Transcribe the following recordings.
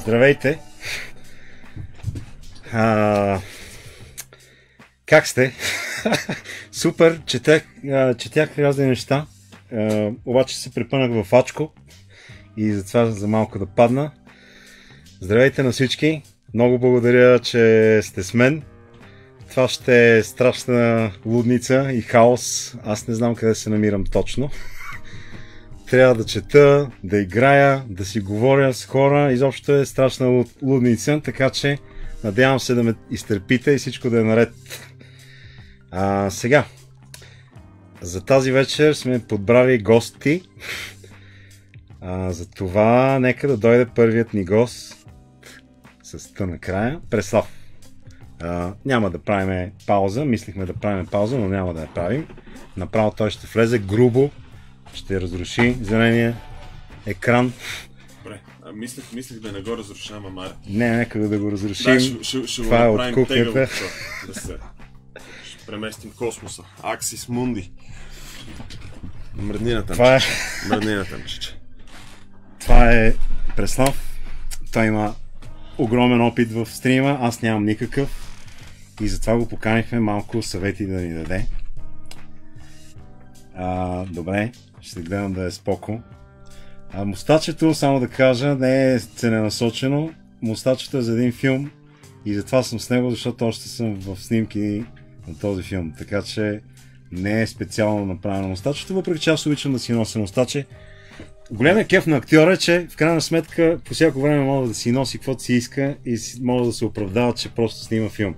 Здравейте! Как сте? Супер! Четях разни неща, обаче се препънах в Ачко и затова за малко да падна. Здравейте на всички! Много благодаря, че сте с мен. Това ще е страшна лудница и хаос. Аз не знам къде се намирам точно. трябва да чета, да играя, да си говоря с хора. Изобщо е страшна лудница, така че надявам се да ме изтърпите и всичко да е наред. Сега, за тази вечер сме подбрали гости. За това нека да дойде първият ни гост с тъ накрая. Преслав. Няма да правим пауза, мислихме да правим пауза, но няма да я правим. Направо той ще влезе грубо, ще разруши зеления екран. Добре, мислех да не го разрушавам, ама... Не, нека да го разрушим. Ще това го е от направим кухнята. тегаво. Ще преместим космоса. Аксис Мунди. Мръднината, Това е... Мръднината, мчиче. Това е Преслав. Той има огромен опит в стрима, аз нямам никакъв. И затова го поканихме малко съвети да ни даде. Добре, ще гледам да е споко. Мустачето, само да кажа, не е целенасочено. Мустачето е за един филм и затова съм с него, защото още съм в снимки на този филм. Така че не е специално направено мустачето, въпреки че аз обичам да си нося мустаче. Големият кеф на актьора е, че в крайна сметка по всяко време може да си носи каквото си иска и може да се оправдава, че просто снима филм.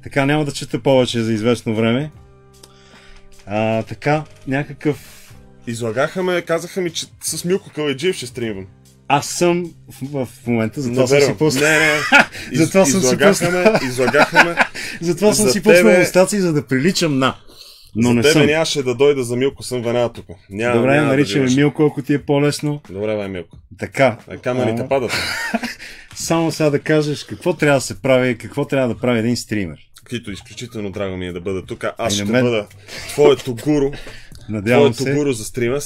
Така, няма да чета повече за известно време. Така, някакъв... Излагаха ме, казаха ми, че с Милко Калайджиев ще стримвам. Аз съм в момента, затова съм си пуснал. Не. Затова съм си пуснал. Излагаха ме. Затова съм си пуснал мустаци, за да приличам на. Но за не тебе съм. нямаше да дойда за Милко, съм веднага тук. Добре, наричаме Милко, ако ти е по-лесно. Добре, бе, Милко. Така. Камерите падат. Само сега да кажеш какво трябва да се прави, какво трябва да прави един стример. Каквито изключително драго ми е да бъда тук. Аз ще бъда твоето гуру. Твоето гуру за стрима.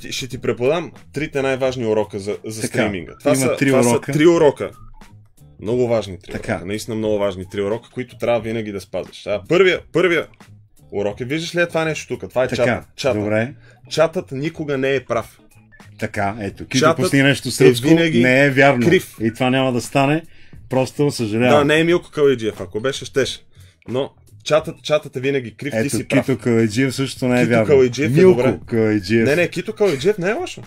Ще ти преподам трите най-важни урока за стриминга. Това са 3 урока. Много важни 3 урока. Наистина много важни 3 урока, които трябва винаги да спазваш. Първия урок е, виждаш ли е това нещо тук? Това е чата. Добре. Чатът никога не е прав. Така, ето, Кито пусни нещо сръбско, не е вярно. Крив. И това няма да стане. Просто съжалявам. Да, не е Милко Калайджиев, ако беше, щеше. Но чатът е винаги крив, ти си прав. Кито Калайджиев също не е вярно. Калайджиев Милко добре. Калайджиев. Не, Кито Калайджиев не е лошо.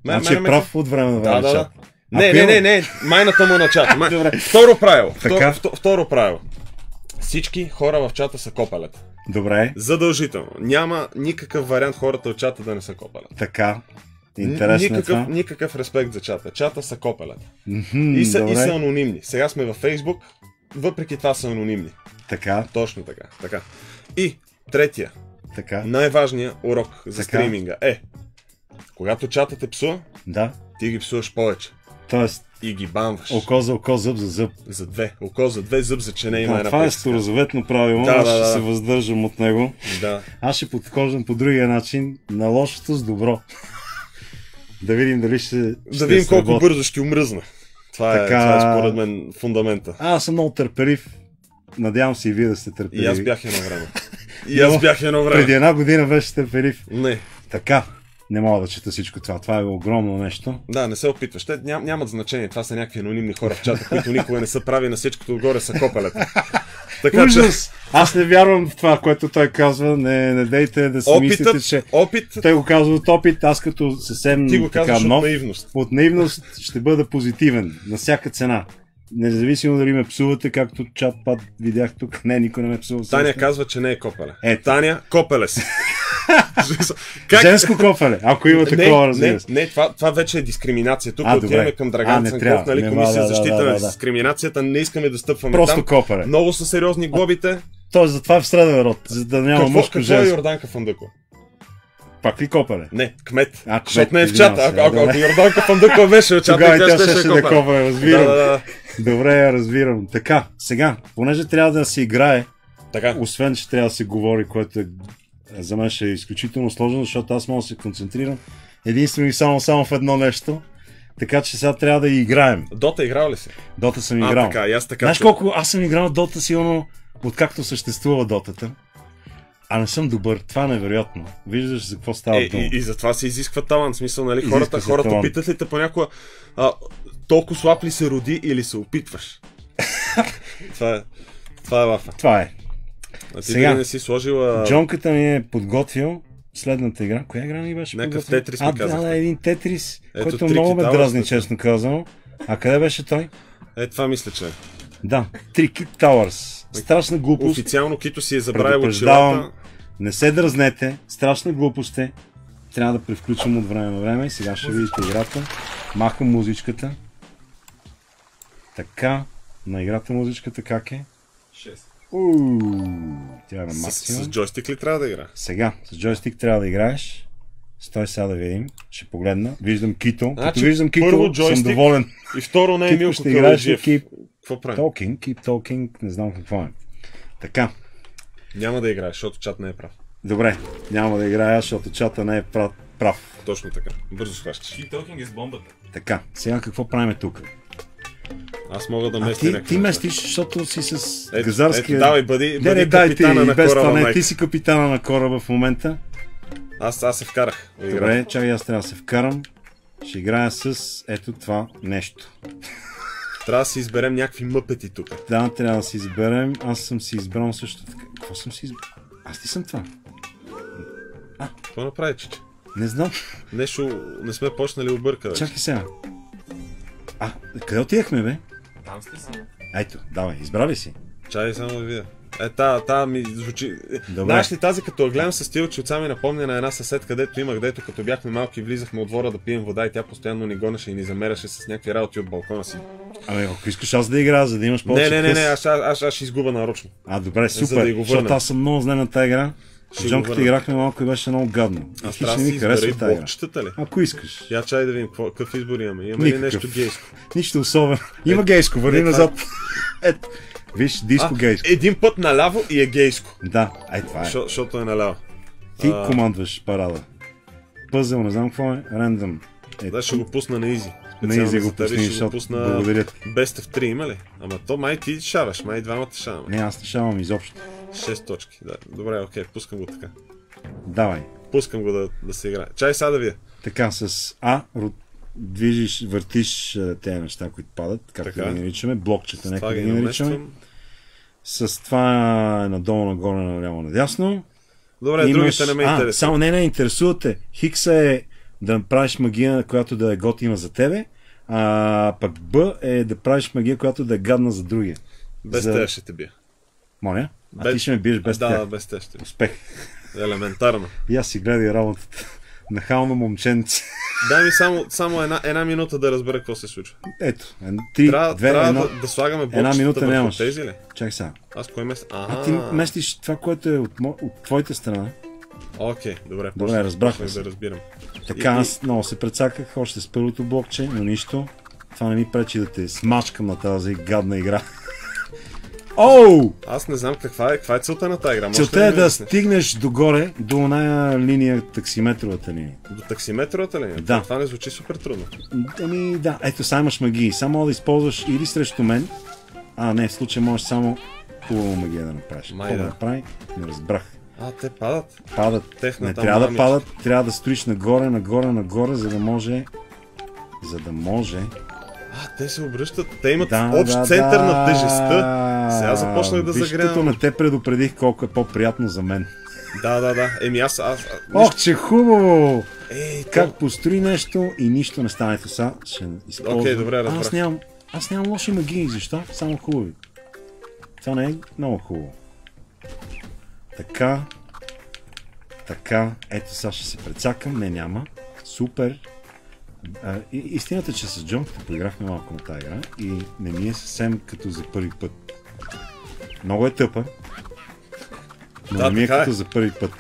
Значи е прав от време на време. Да. Не, майната му на чата. Второ правило. Всички хора в чата са копалета. Добре. Задължително. Няма никакъв вариант хората от чата да не са копалета. Така. Интересно това. Никакъв респект за чата. Чата са копалета. И са анонимни. Сега сме във Фейсбук, въпреки това са анонимни. Така. Точно така. И третия, най-важният урок за стриминга е, когато чатът те псува, ти ги псуваш повече. Тоест, и ги бамваш. Око за око, зъб за зъб. За две. Око за две, зъб за чене има една. Това е старозаветно правило, аз ще се въздържам от него. Да. Аз ще подхождам по другия начин, на лошото с добро. Да видим дали ще да видим колко бързо ще умръзна. Това е според мен фундамента. Аз съм много търпелив. Надявам се и вие да сте търпеливи. И аз бях едно време. Преди една година беше търпелив. Не. Така. Не мога да чета всичко това. Това е огромно нещо. Да, не се опитваш. Те нямат значение. Това са някакви анонимни хора в чата, които никога не са прави, на всичкото отгоре са копелета. Така, ужас! Аз не вярвам в това, което той казва. Не дейте да си мислите, че... Той го казва от опит, аз като съвсем ти го така нов, от наивност. От наивност ще бъда позитивен. На всяка цена. Независимо дали ме псувате, както чат-пат видях тук. Не, никой не ме псува. Таня казва, че не е копеле. Таня, копеле си. Женско копеле, ако има такова, разбира се. Не, това вече е дискриминация. Тук отиваме към Драган Цанков, нали, Комисия за защита на дискриминацията, не искаме да стъпваме просто там. Копеле. Много са сериозни глобите. Тоест, затова е в среден род, за да няма мъжко женско. Какво е Йорданка Фандъкова? Пак ли копеле? Не, кмет. Защото не е в чата. Ако Йорданка Фандъкова беше в чата, тя ще е копеле. Разбирам. Добре, разбирам. Така, сега, понеже трябва да се играе, освен, че трябва да се говори, което е за мен ще е изключително сложно, защото аз мога да се концентрирам единствено и само в едно нещо. Така че сега трябва да играем. Дота играл ли си? Дота съм играл. Така, аз така. Знаеш колко аз съм играл Дота сигурно откакто съществува Дотата. А не съм добър. Това е невероятно. Виждаш за какво става дума. И затова се изисква талант. В смисъл, нали? Хората питат ли те понякога толкова слаб ли се роди или се опитваш? Това е лафа. Това е. А ти сега, не си сложила... Джонката ми е подготвил следната игра. Коя игра ни беше? Някакъв Тетрис ми казахте. Да, един Тетрис, който много ме дразни, честно казано. А къде беше той? Това мисля, че да, Tricky Towers. Страшна глупост. Официално Кито си е забравил очилата. Не се дразнете, страшна глупост е. Трябва да превключвам от време на време. Сега ще видите играта. Махам музичката. Така, на играта музичката как е? 6. Тя е на максимум. С джойстик ли трябва да игра? Сега, с джойстик трябва да играеш. Стой сега да видим. Ще погледна. Виждам Кито. Като виждам Кито, съм доволен. И второ не е Милко Калайджиев. Какво правим? Keep talking, не знам какво е. Така. Няма да играеш, защото чат не е прав. Добре, няма да играя, защото чата не е прав. Точно така. Бързо схващаш. Keep talking е с бомбата. Така, сега какво правим тук? Аз мога да местя някакво. Ти местиш, защото си с газарския... Давай, бъди капитана на кораба, ти си капитана на кораба в момента. Аз се вкарах. Добре, чакай, аз трябва да се вкарам. Ще играя с ето това нещо. Трябва да си изберем някакви мъпети тук. Да, трябва да си изберем. Аз съм си избрал също така. Какво съм си избрал? Аз ли съм това? Какво направи, чиче? Не знам. Нещо не сме почнали обърка. Чакай сега. Къде отидахме, бе? Там сте си. Ето, давай, избрали си. Чай само да видя. Та ми звучи... Добре. Знаеш ли тази, като я гледам с стил, че отсам ми напомня на една съсед, където имах, дето като бяхме малки влизахме от двора да пием вода и тя постоянно ни гонеше и ни замеряше с някакви работи от балкона си. Ами, ако искаш аз да играя, за да имаш повече Не, аз ще изгубя нарочно. Добре, супер, да защото аз съм много зле на тази игра. С Джонката играхме малко и беше много гадно. Аз трябва да си избера блокчетата ли? Ако искаш. Я чай да видим какъв избор имаме. Има ли нещо гейско? Нищо особено. Има гейско, върни назад. Ето. Виж, диско гейско. Един път наляво и е гейско. Да, това е. Защото е наляво. Ти командваш парада. Пъзъл, не знам какво е. Рандъм. Да, ще го пусна на изи. На изи го пусни, защото благодаря. Best of 3 има ли? Ама то май ти шаваш, май двамата шаваме. Не, аз не шавам изобщо. 6 точки, да. Добре, окей, пускам го така. Давай. Пускам го да се играе. Чай сега да вие. Така, с движиш, въртиш тези неща, които падат, както да ги наричаме, блокчета, нека да ги наричаме. С това надолу, нагоре, наляво, надясно. Добре, другите не ме интересуват. Само не интересувате. Хикса е да правиш магия, която да е готина за тебе, пък Б е да правиш магия, която да е гадна за другия. Без тея ще те бия. Моля? Ти ще ме биеш без тея. Да, без тея ще бия. Успех. Елементарно. И аз си гледай работата. Нахално момченце. Дай ми само една минута да разбера какво се случва. Ето, 3, 2, 1. Да слагаме блокчетата върху тези ли? Чакай сега. Аз кой местя? Ти местиш това, което е от твоята страна. Окей, добре. Добре, разбрахме се. Да разбирам. Така, аз много се прецаках още с първото блокче, но нищо. Това не ми пречи да те смачкам на тази гадна игра. Аз не знам каква е целта на тази игра. Целта е да стигнеш догоре, до оная линия, таксиметровата линия. До таксиметровата линия? Да. Това не звучи супер трудно. Да, ето сега имаш магии. Само да използваш или срещу мен. Не, в случай можеш само хубава магия да направиш. Какво да направи? Не разбрах. Те падат? Падат. Не трябва да падат, трябва да строиш нагоре, за да може... Те се обръщат. Те имат общ център на тежестта. Сега започнах да загрявам. Виж, като не те предупредих колко е по-приятно за мен. Да. Аз... че хубаво! Как построи нещо и нищо не стане. Сега ще използвам. Окей, добре, разбрах. Аз нямам лоши магии. Защо? Само хубави. Това не е много хубаво. Така. Ето сега ще се прецакам. Не, няма. Супер. Истината е, че с Джонката поиграхме малко на тази игра и не ми е съвсем като за първи път. Много е тъпа, но не ми е като за първи път.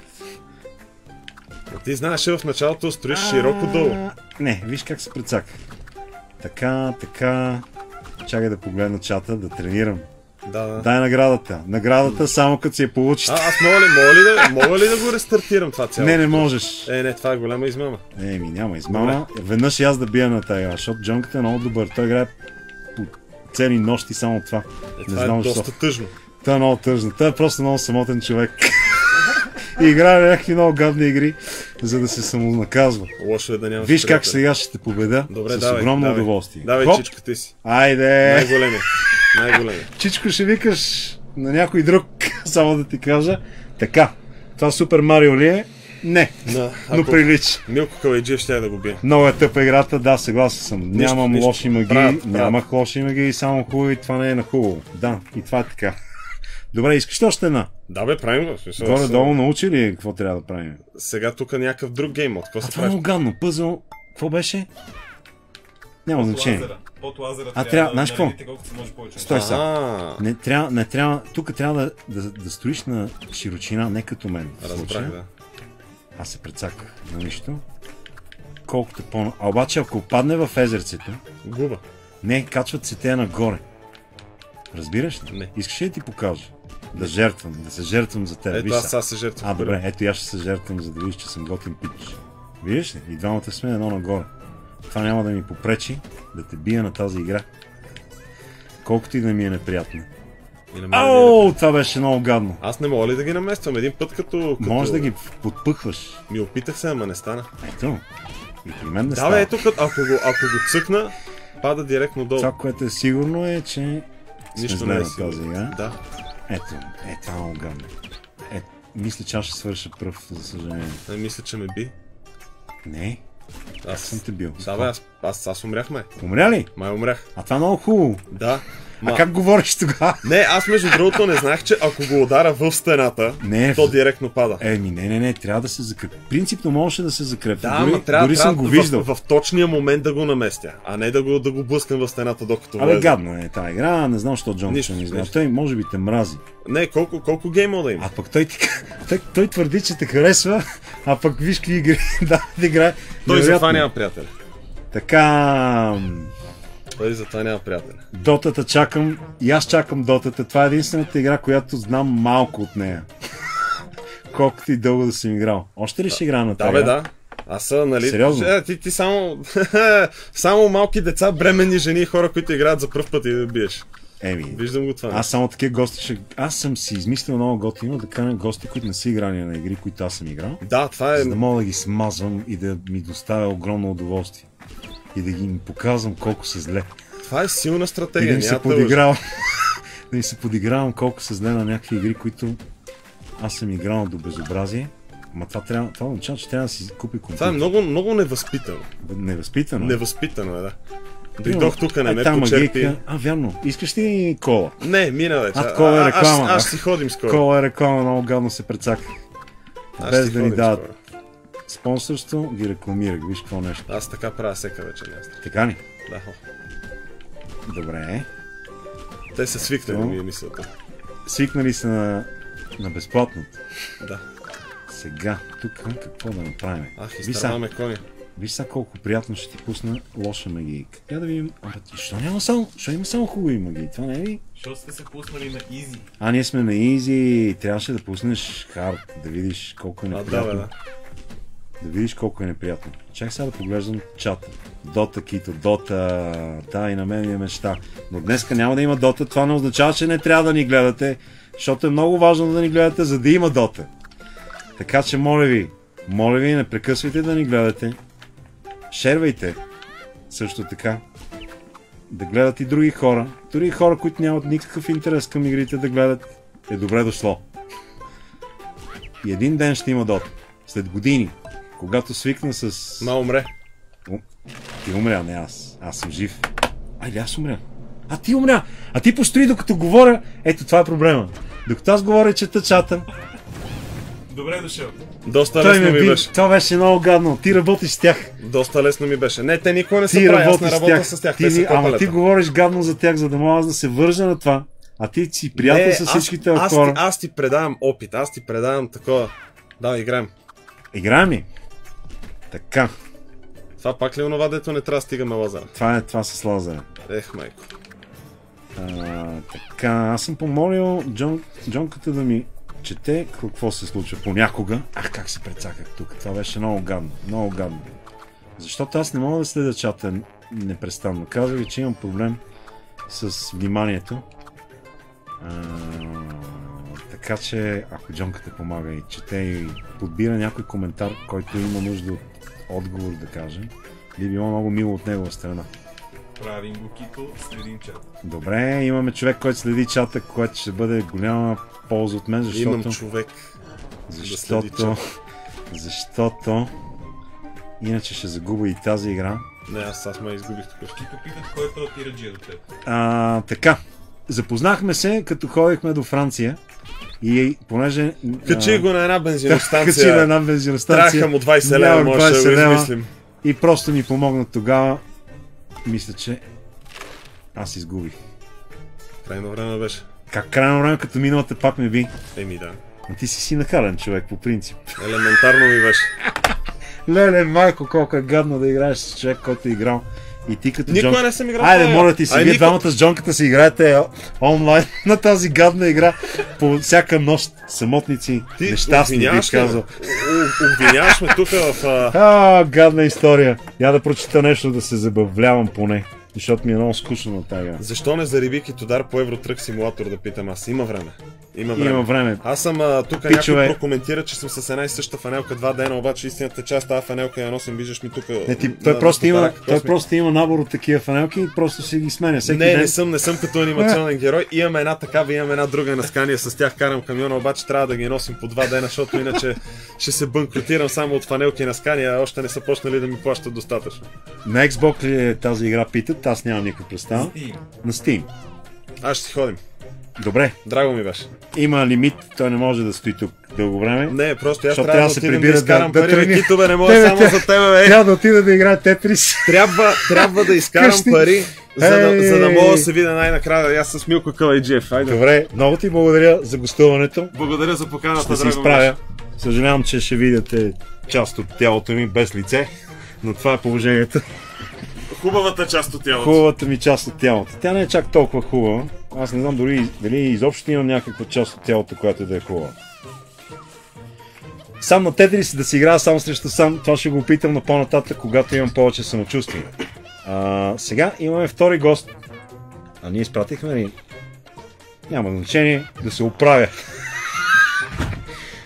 Ти знаеш, в началото строиш широко долу. Не, виж как се прецака. Така. Чакай да погледна чата, да тренирам. Да. Дай наградата. Наградата само като си я получите. Аз мога ли да го рестартирам това цяло? Не можеш. Не, това е голяма измама. Няма измама. Веднъж и аз да бия на тази игра, защото Джонката е много добър. Той играе по цели нощи само това. Това е доста тъжно. Това е много тъжно. Той е просто много самотен човек. И играе някакви много гадни игри, за да се самонаказва. Лошо е да нямаш. Виж как сега ще те победа. Добре, с огромно удоволствие. Давай чичката си. Айде! Най-големия. Чичко ще викаш на някой друг, само да ти кажа. Така, това Супер Марио ли е? Не, но прилича. Милко Калайджиев ще да го бие. Много е тъпа играта, да, съгласен съм. Нямам лоши магии, нямах лоши магии, само хубави, това не е на хубаво. Да, и това е така. Добре, искаш ли още една? Да бе, правим го. Горе-долу научи ли какво трябва да правим? Сега тук някакъв друг геймод. Това е много гадно. Пъзъл, какво беше? Няма значение. Под лазера трябва знаеш какво? Колкото се може повече. Стой сега. Не трябва, тук трябва да строиш на широчина, не като мен. Разбрах, да. Аз се прецаках на нищо. Колкото по... А обаче, ако падне в езерцето... Губа. Не, качват се те нагоре. Разбираш ли? Не. Искаш ли да ти покажа? Да се жертвам за теб. Ето аз се жертвам. Добре, ето аз ще се жертвам, за да видиш, че съм готин пич. Виждаш ли? И двамата сме едно нагоре. Това няма да ми попречи да те бия на тази игра. Колкото и да ми е неприятно. Това беше много гадно. Аз не мога ли да ги намествам един път като... Може да ги подпъхваш. Ми опитах се, ама не стана. Ето. И при мен не стана. Да, ето, ако го цъкна, пада директно долу. Това, което е сигурно е, че нищо не е сигурно. Тази игра. Да. Ето, това е много гадно. Мисля, че аз ще свърша пръв, за съжаление. Не мисля, че ме би. Не. Аз съм те бил. Да, бе, аз умрях, май. Умря ли? Май умрях. А това е много хубаво. Да. А как говориш тогава? Не, аз между другото не знаех, че ако го удара в стената, то директно пада. Не, трябва да се закрепи. Принципно можеше да се закрепи. Да, дори съм го виждал. В точния момент да го наместя, а не да го блъскам в стената, докато влезе. Гадно е тази игра, не знам, защо Джон ще не изглежда. Той може би те мрази. Не, колко геймода има? А пък той твърди, че те харесва, а пък виж какви игри да играе. Той затова няма приятели. Така... Той затова няма приятели. Дотата чакам, и аз чакам Дотата. Това е единствената игра, която знам малко от нея. Колкото и дълго да съм играл. Още ли ще игра на тази? Да, бе, да. Аз нали... Сериозно? Ти само... само малки деца, бременни жени и хора, които играят за пръв път и да биеш. Виждам го това. Аз само такива гости Аз съм си измислил много готино да каня гости, които не са играли на игри, които аз съм играл. Да, това е... За да мога да ги смазвам и да ми доставя огромно удоволствие. И да ги показвам колко са зле. Това е силна стратегия. И да им се подигравам колко са зле на някакви игри, които аз съм играл до безобразие. Ама това означава, че трябва да си купи компютър. Това е много невъзпитано. Невъзпитано? Невъзпитано е, да. Дойдох тук, не ме почерпи. Вярно. Искаш ли кола? Не, мина вече. Кола е реклама. Аз си ходим с кола. Кола е реклама, много гадно се прецака. Без да ни дадат спонсорство, ги рекламирах. Виж какво нещо. Аз така правя всека вечер. Така ли? Да. Добре. Те са свикнали, ми е мисълта. Свикнали са на безплатното. Да. Сега, тук какво да направим? Изтърваме коня. Виж сега колко приятно ще ти пусна лоша магийка. Я да видим. Защо има само хубави магии? Това не е ли? Защо сте се пуснали на Easy? Ние сме на Easy. Трябваше да пуснеш Hard, да видиш колко е неприятно. Да видиш колко е неприятно. Чакай сега да поглеждам чата. Дота, Кито, Дота. Да, и на мен ми е мечта. Но днеска няма да има Дота. Това не означава, че не трябва да ни гледате. Защото е много важно да ни гледате, за да има Дота. Така че моля ви, не прекъсвайте да ни гледате. Шервайте. Също така. Да гледат и други хора. Други хора, които нямат никакъв интерес към игрите да гледат. Е добре дошло. И един ден ще има Дота. След години. Когато свикна с... умре. Ти умря, не аз. Аз съм жив. Аз умря. Ти умря. Ти постои докато говоря. Ето това е проблема. Докато аз говоря и чета чата. Добре дошъл. Доста лесно ми беше. Това беше много гадно. Ти работиш с тях. Доста лесно ми беше. Не, те никога не са прави. Аз не работя с тях. Ама ти говориш гадно за тях, за да мога да се вържа на това. А ти си приятел с всичките хора. Аз ти предавам опит. Аз ти предавам такова. Да, играем. Играем ли? Така. Това пак ли е онова, дето не трябва да стигаме лазера? Това с лазера. Майко. Така, аз съм помолил Джонката да ми чете какво се случва понякога. Как се прецаках тук. Това беше много гадно. Много гадно. Защото аз не мога да следя чата непрестанно. Казах ви, че имам проблем с вниманието. Така че, ако Джонката помага и чете и подбира някой коментар, който има нужда от отговор, да кажем, би било много мило от негова страна. Правим го, Кито, следим чата. Добре, имаме човек, който следи чата, което ще бъде голяма полза от мен, защото... Имам човек. Защото Защото иначе ще загубя и тази игра. Не, аз ме изгубих тук. Ще попитат кой е този тираджия до теб. Така. Запознахме се, като ходихме до Франция. И понеже... Качи го на една бензиностанция. Качи на една бензиностанция. Траха му 20 лева, може да го измислим. И просто ни помогна тогава. Мисля, че аз изгубих. Крайно време беше. Как крайно време, като миналата пак ме би? Еми да. Но ти си нахален човек, по принцип. Елементарно ми беше. Леле, майко, колко е гадно да играеш с човек, който е играл. И ти като Никога не съм играл. Айде, моля ти си, вие двамата с Джонката си играете онлайн на тази гадна игра по всяка нощ, самотници, нещастни, бих казал. Обвиняваш ме тук в... гадна история. Я да прочита нещо, да се забавлявам поне. Защото ми е много скучно на тази игра. Защо не зареби Китодар по Евротрък симулатор, да питам аз? Има време. Има време. Аз съм тук, някой прокоментира, че съм с една и съща фанелка 2 дена, обаче истината част тази фанелка я носим, виждаш ми тук. Той просто има набор от такива фанелки и просто си ги сменя. Не съм като анимационен герой. Имам една такава, имам една друга на Скания, с тях карам камиона, обаче трябва да ги носим по 2 дена, защото иначе ще се банкротирам само от фанелки на Скания, още не са почнали да ми плащат достатъчно. На Xbox ли е тази игра, питат? Аз нямам никаква представа. На Steam. Аз ще си ходим. Добре. Драго ми беше. Има лимит, той не може да стои тук дълго време. Не, просто аз трябва да отидем да изкарам пари. Китове, не мога само за тебе, бе. Трябва да отида да играя Тетрис. Трябва да изкарам пари, за да мога да се видя най-накрая. Аз с Милко Калайджиев. Добре, много ти благодаря за гостуването. Благодаря за поканата, ще се изправя. Съжалявам, че ще видите част от тялото ми без лице, но това е положението. Хубавата част от тялото. Хубавата ми част от тялото. Тя не е чак толкова хубава. Аз не знам дали изобщо имам някаква част от тялото, която да е хубава. Сам на Тетрис да си играя сам срещу сам, това ще го опитам на по-нататък, когато имам повече самочувствие. Сега имаме втори гост. Ние изпратихме ли? Няма значение, да се оправя.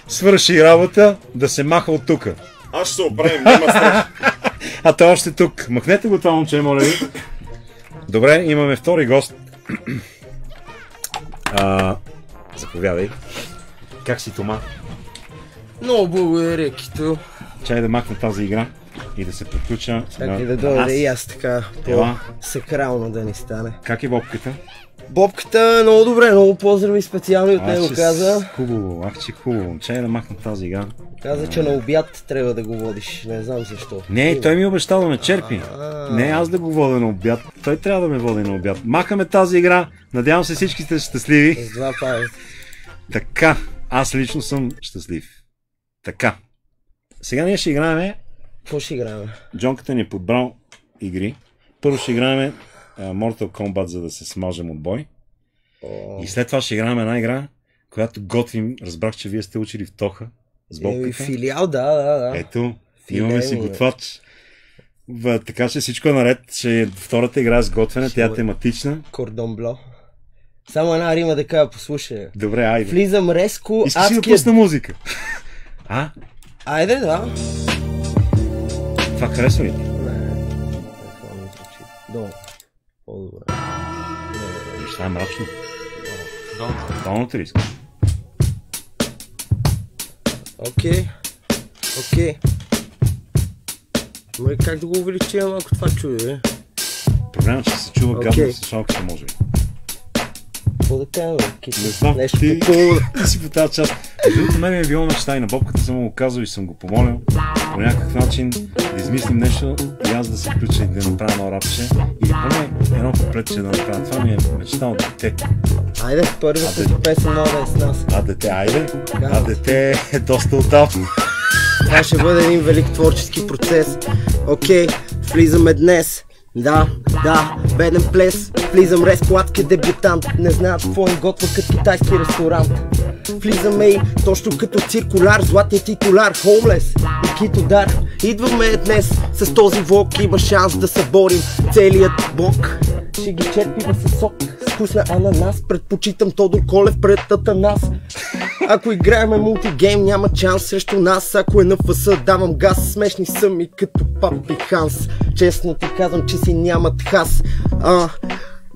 Свърши работа, да се маха от тука. Аз ще се оправим, няма страш. А той още тук. Махнете го това момче, моля ви. Добре, имаме втори гост. Заповядай. Как си, Тома? Много благодаря, Кито. Чай да махна тази игра и да се подключа. Чакай да дойде и аз така по-сакрално да ни стане. Как е бобката? Бобката много добре, много поздрави специални от него каза. Хубаво, хубаво. Чай да махна тази игра. Каза, че на обяд трябва да го водиш, не знам защо. Не, той ми обещал да ме черпи. Не аз да го водя на обяд, той трябва да ме води на обяд. Махаме тази игра, надявам се всички сте щастливи. С два палеца. Така, аз лично съм щастлив. Така, сега ние ще играем. Какво ще играем? Джонката ни е подбрал игри. Първо ще играем Mortal Kombat, за да се смажем от бой. И след това ще играем една игра, която готвим. Разбрах, че вие сте учили в Тоха. С бобката. Филиал, да. Ето, имаме си готвач. Така че всичко е наред. Втората игра е с готвене, тя е тематична. Кордон бло. Само една рима да кажа, послушай. Добре, айде. Влизам резко, искаш да пусна музика? Айде, да. Това харесва ли? Долу. По-добре. Това е мрачно. Долно ти искаш? Окей. Ама как да го увеличим малко това чуди, бе? Проблемът, че се чува гадно с слушалката, може би. Какво да кажа, бе? Не знам, ти си по тази част. Защото мен ми е било мечта и на бобката съм го казал и съм го помолил по някакъв начин да измислим нещо и аз да се включа и да направя едно рапче или поне едно куплетче да направя. Това ми е мечта от дете. Айде, първата песен мога да е с нас. Дете, айде. Дете е доста отдавна. Това ще бъде един велик творчески процес. Окей, влизаме днес. Да, беден плес. Влизам резко, адски дебютант. Не знаят какво им готва като китайски ресторант. Влизаме и точно като циркуляр, златният титулар, хоумлес и Китодар. Идваме днес с този влог, има шанс да съборим целият блок. Ще ги черпим със сок, с вкусна ананас. Предпочитам Тодор Колев пред Атанас. Ако играеме мултигейм, няма шанс срещу нас. Ако е на ФС, давам газ. Смешни са ми като Папи Ханс. Честно ти казвам, че си нямат хас.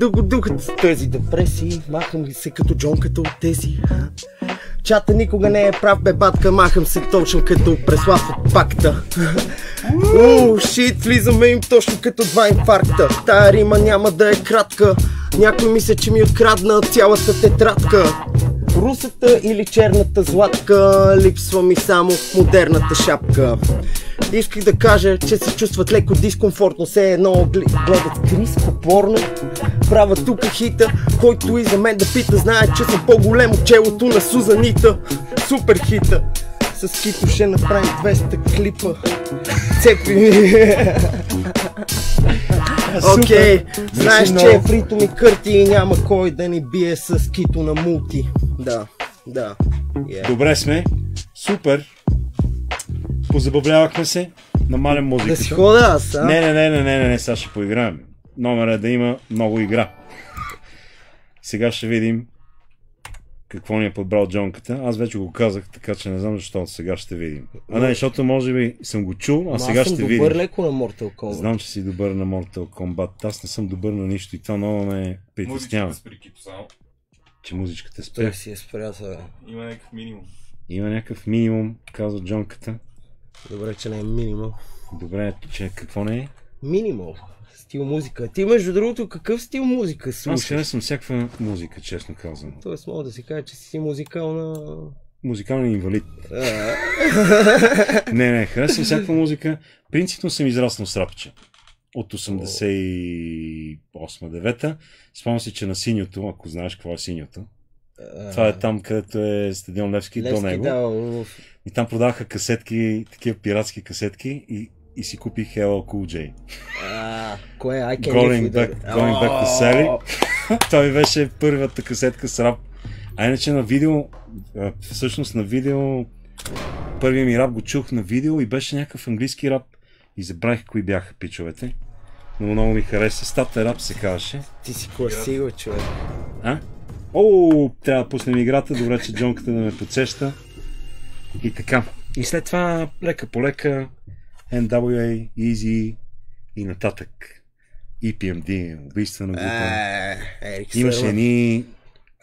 Да го духат с тези депресии. Махам ги се като Джонката от тези. Чата никога не е прав, бе батка, махам се точно като Преслав от пакта. Шит, влизаме им точно като два инфаркта. Тая рима няма да е кратка. Някой мисля, че ми открадна цялата тетрадка. Русата или черната златка, липсва ми само модерната шапка. Исках да кажа, че се чувстват леко дискомфортно, все едно гледат криско порно. Правя тука хита, който и за мен да пита, знае, че съм по-голем от челото на Сузанита. Супер хита, с Кито ще направим 200 клипа. Цепи ми. Окей, знаеш, че фрито ми кърти и няма кой да ни бие с Кито на мулти. Да. Добре сме, супер. Позабавлявахме се, намалям музиката. Да си хода аз, а? Не, сега ще поиграем. Номер е да има много игра. Сега ще видим какво ни е подбрал Джонката. Аз вече го казах, така че не знам защо сега ще видим. Защото може би съм го чул, а сега ще видим. Аз съм добър леко на Mortal Kombat. Знам, че си добър на Mortal Kombat. Аз не съм добър на нищо и това много ме притеснява. Музичката спри, Кито, само. Че музичката спря. Той си е спря сега. Има някакъв минимум. Има някакъв минимум, казва Джонката. Добре, че не е минимал. Добре, че какво не е? Минимал. Стил музика. Ти между другото какъв стил музика слушаш? Аз харесвам всякаква музика, честно казвам. Тоест мога да си кажа, че си музикална... Музикален инвалид. Не, харесвам всякаква музика. Принципно съм израснал с рапче. От 88-9. Спомням си, че на Синьото, ако знаеш какво е Синьото. Това е там, където е стадион Левски, до него. Да, и там продаваха касетки, такива пиратски касетки и си купих LL Cool J. Кое е? Going back to Sally. Това ми беше първата касетка с рап. А иначе на видео, всъщност на видео, първият ми рап го чух на видео и беше някакъв английски рап. И забравих кои бяха пичовете. Но много ми хареса. Стата рап се казваше. Ти си класиго, човек. Трябва да пуснем играта. Добре, че Джонката да ме подсеща. И така. И след това лека по лека NWA, Easy и нататък. EPMD, убийства на група. Имаше едни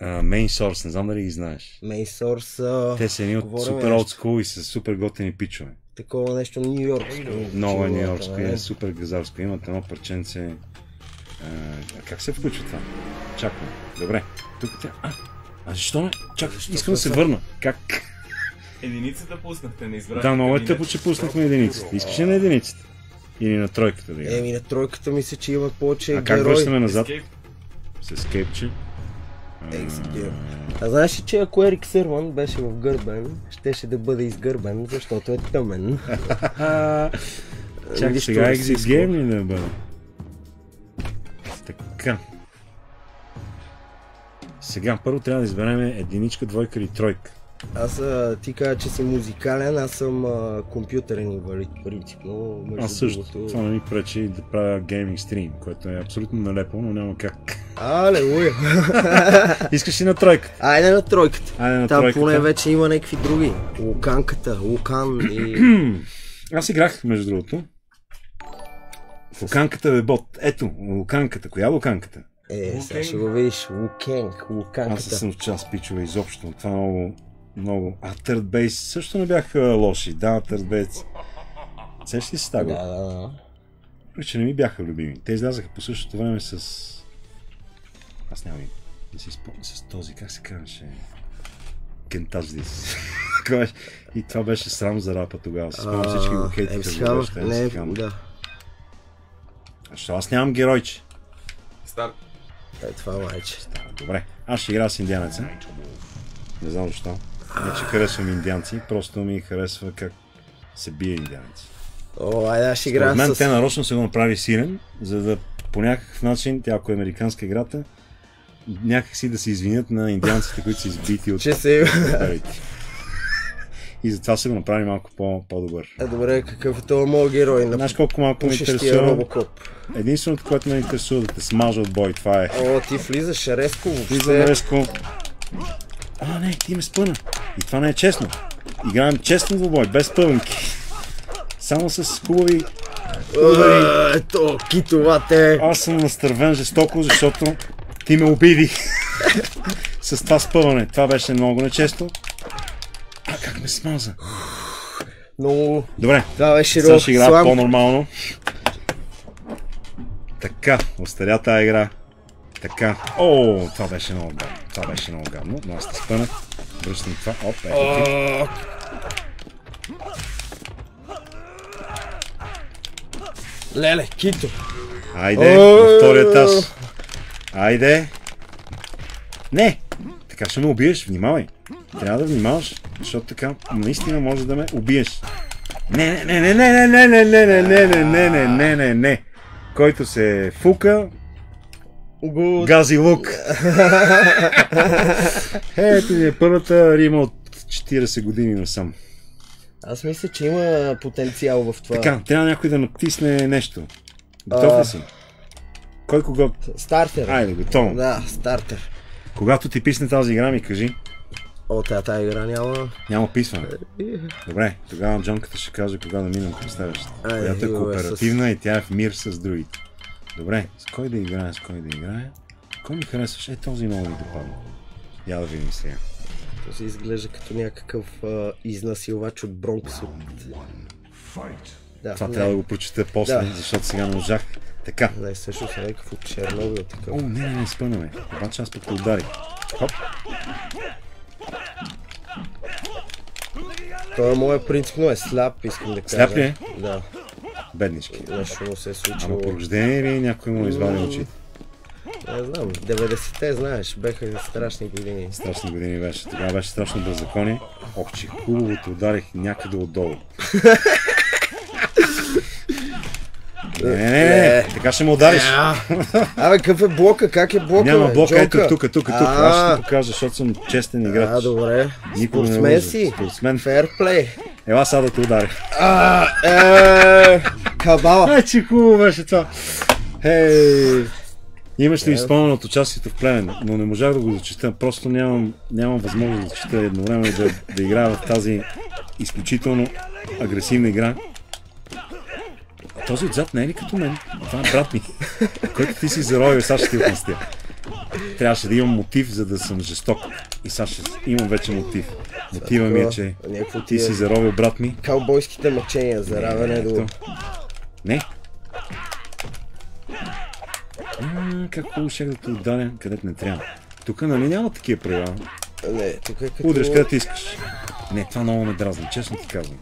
Main Source, не знам дали ги знаеш. Main Source. Те са едни от супер олдскул и са супер готини пичове. Такова нещо Ню Йорк. Много е Ню Йоркско, е супер газарско. Имат едно парченце. Как се включва това? Чакай. Добре. Тук тя. Защо не? Чакай, искам да се върна. Как? Единицата пуснахте, не избрахте. Да, много е тъпо, че пуснахме единицата. Искаш ли на единицата? Или на тройката да играем? На тройката мисля, че имат повече герои. А как връщаме назад? С ескейпче. А знаеш ли, че ако Ерик Сърман беше в гърбен, щеше да бъде изгърбен, защото е тъмен. Чакай сега Exit Game ли да бъде? Така. Сега първо трябва да изберем единичка, двойка или тройка. Ти кажа, че си музикален, аз съм компютърен инвалид, принципно. Аз също. Това не ми пречи да правя гейминг стрим, което е абсолютно налепо, но няма как. Алелуя! Искаш ли на тройката? Айде на тройката. Там поне вече има някакви други. Лукан и... Аз играх, между другото. Луканката бе бот. Ето, луканката. Коя луканката? Сега ще го видиш. Луканката. Аз съм в час пичове изобщо. Това много... Third Base също не бяха лоши. Да, Third Base. Сещаш ли си тази? Да. Че не ми бяха любими. Те излязаха по същото време с... Аз нямам да си спомня с този, как се казваше? Can't touch this. И това беше срам за рапа тогава. Си спомням всички го хейтиха. Да. Защо аз нямам геройче? Старт. Това майче. Добре. Аз ще играя с индианеца. Не знам защо. Не че харесвам индианци, просто ми харесва как се бие индианци. Айде, аз ще играя с... Според мен те нарочно се го направи силен, за да по някакъв начин, тя ако е американска играта, някакси да се извинят на индианците, които са избити от... И затова се го направи малко по-добър. Добре, какъв е това моят герой? Знаеш колко малко ме интересува? Единственото, което ме интересува да те смажа от бой, това е... Ти влизаш резко въобще. Влизам резко. Не, ти ме спъна. И това не е честно. Играем честно в бой, без пълнки. Само с хубави... Ето, китовате! Аз съм настървен жестоко, защото ти ме обиди. С това спъване. Това беше много нечесто. Как ме смаза? Но... Добре, това беше сега ще игра по-нормално. Така, остаря тази игра. Така. О, това беше много гадно. Това беше много гадно. Но аз те спънах. Връщам това. Оп, ето ти. Леле, Кито. Айде, на втория етаж. Айде. Не! Така ще ме убиеш, внимавай. Трябва да внимаваш, защото така наистина може да ме убиеш. Не. Който се фука, гази лук. Ето ми е първата рима от 40 години насам. Аз мисля, че има потенциал в това. Така, трябва някой да натисне нещо. Готов ли си? Кой кого? Стартер. Айде, готово. Да, стартер. Когато ти писне тази игра, ми кажи. О, тази игра няма... Няма писване. Добре, тогава Джонката ще каже кога да минем към следващата. Която е кооперативна и тя е в мир с другите. Добре, с кой да играе, Кой ми харесваш? Е, този много ми допадна. Я да видим сега. Този изглежда като някакъв изнасилвач от Бронкс. Да, това трябва да го прочета после, защото сега не можах. Така. Не, също са някакъв от Чернобил такъв. О, не, спънаме. Обаче аз пък те ударих. Хоп. Той моят принципно е сляп, искам да кажа. Сляп ли е? Да. Беднички. Нещо му се е случило. Ама по рождение ли някой му извади очите? Не знам, 90-те, знаеш, беха страшни години. Страшни години беше. Тогава беше страшно беззаконие. Ох, че хубаво те ударих някъде отдолу. Не, така ще ме удариш. Абе, какъв е блока? Как е блока? Няма блока, ето тук. Аз ще покажа, защото съм честен играч. Добре. Спортсмен си. Ферплей. Ела сега да те ударя. Кабала. Че хубаво беше това. Имаш ли изпълнено от участието в Племен, но не можах да го зачета. Просто нямам възможност да чета едновременно да играя в тази изключително агресивна игра. Този отзад не е ли като мен? Това е брат ми, който ти си заровил, сега ще ти отмъстя. Трябваше да имам мотив, за да съм жесток. И сега ще имам вече мотив. Мотива ми е, че ти си заровил брат ми. Каубойските мъчения, заравяне до... Не. Как хубаво щях да те ударя, където не трябва. Тук нали няма такива правила? Не, тук е като... Удреш където искаш. Не, това много ме дразни, честно ти казвам.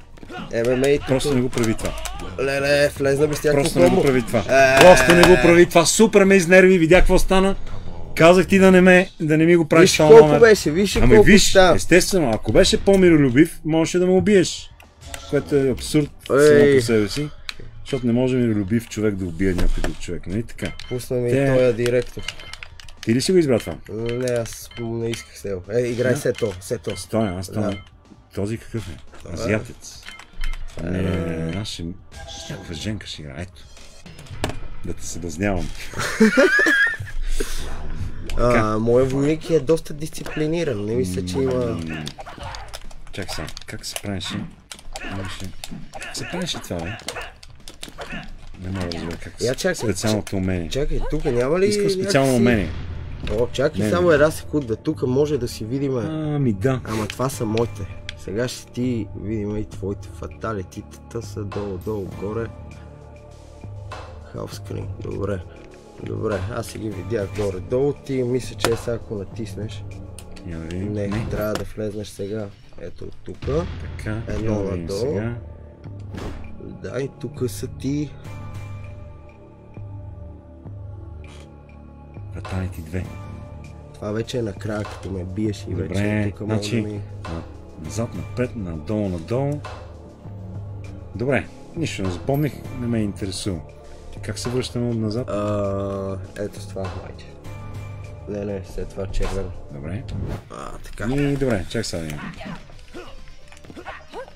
Просто не го прави това. Леле, влезна без тяхно Просто не го прави това. Просто не го прави това. Супер ме изнерви, видя какво стана. Казах ти да не ми го правиш това номер. Виж колко стана. Естествено, ако беше по-миролюбив, можеше да ме убиеш. Което е абсурд само по себе си. Защото не може миролюбив човек да убие някой друг човек, нали така? Пусна ми този директор. Ти ли си го избра това? Не, аз не исках се. Играй Сето. Стоя, аз това. Този какъв е? Азиатец. Аз ще... някаква женка ще игра, ето. Да те съблазнявам. Моя войник е доста дисциплиниран, не мисля, че има... Чакай сега, как се правеше? Как се правеше това, бе? Не мога да разбера как е специалното умение. Чакай, тук няма ли... Искам специално умение. О, чакай само една секунда, тук може да си видим... Да. Ама това са моите. Сега ще ти видим и твоите фаталититата са долу, горе. Half screen, добре, аз си ги видях горе-долу, ти мисля, че сега ако натиснеш. Не, трябва да влезнеш сега. Ето тук. Едно надолу. Да, и тук са ти. Фаталити 2. Това вече е накрая, като ме биеш и вече тук може да ми... Назад, напред, надолу. Добре, нищо не запомних, не ме интересува. Как се връщаме от назад? Ето с това, майче. Не, след това червено. Добре. Така. И добре, чак сега да имам.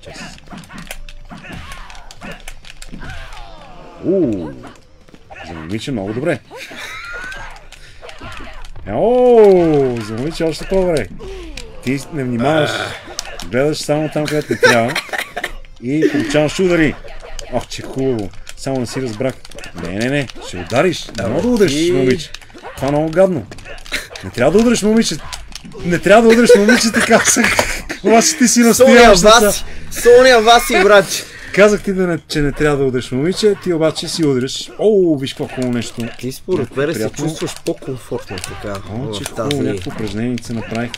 Чак сега. За момиче много добре. За момиче още по-добре. Ти не внимаваш, гледаш само там, където не трябва и получаваш удари. Ох, че хубаво. Само не си разбрах. Не, ще удариш. Не мога да удариш, момиче. Това е много гадно. Не трябва да удариш, момиче. Така са. Обаче ти си Соня настоящ. Васи, братче. Казах ти, че не трябва да удреш момиче, ти обаче си удреш. Виж какво хубаво нещо. Ти според мен се чувстваш по-комфортно така. Че хубаво някакво упражнение се направих.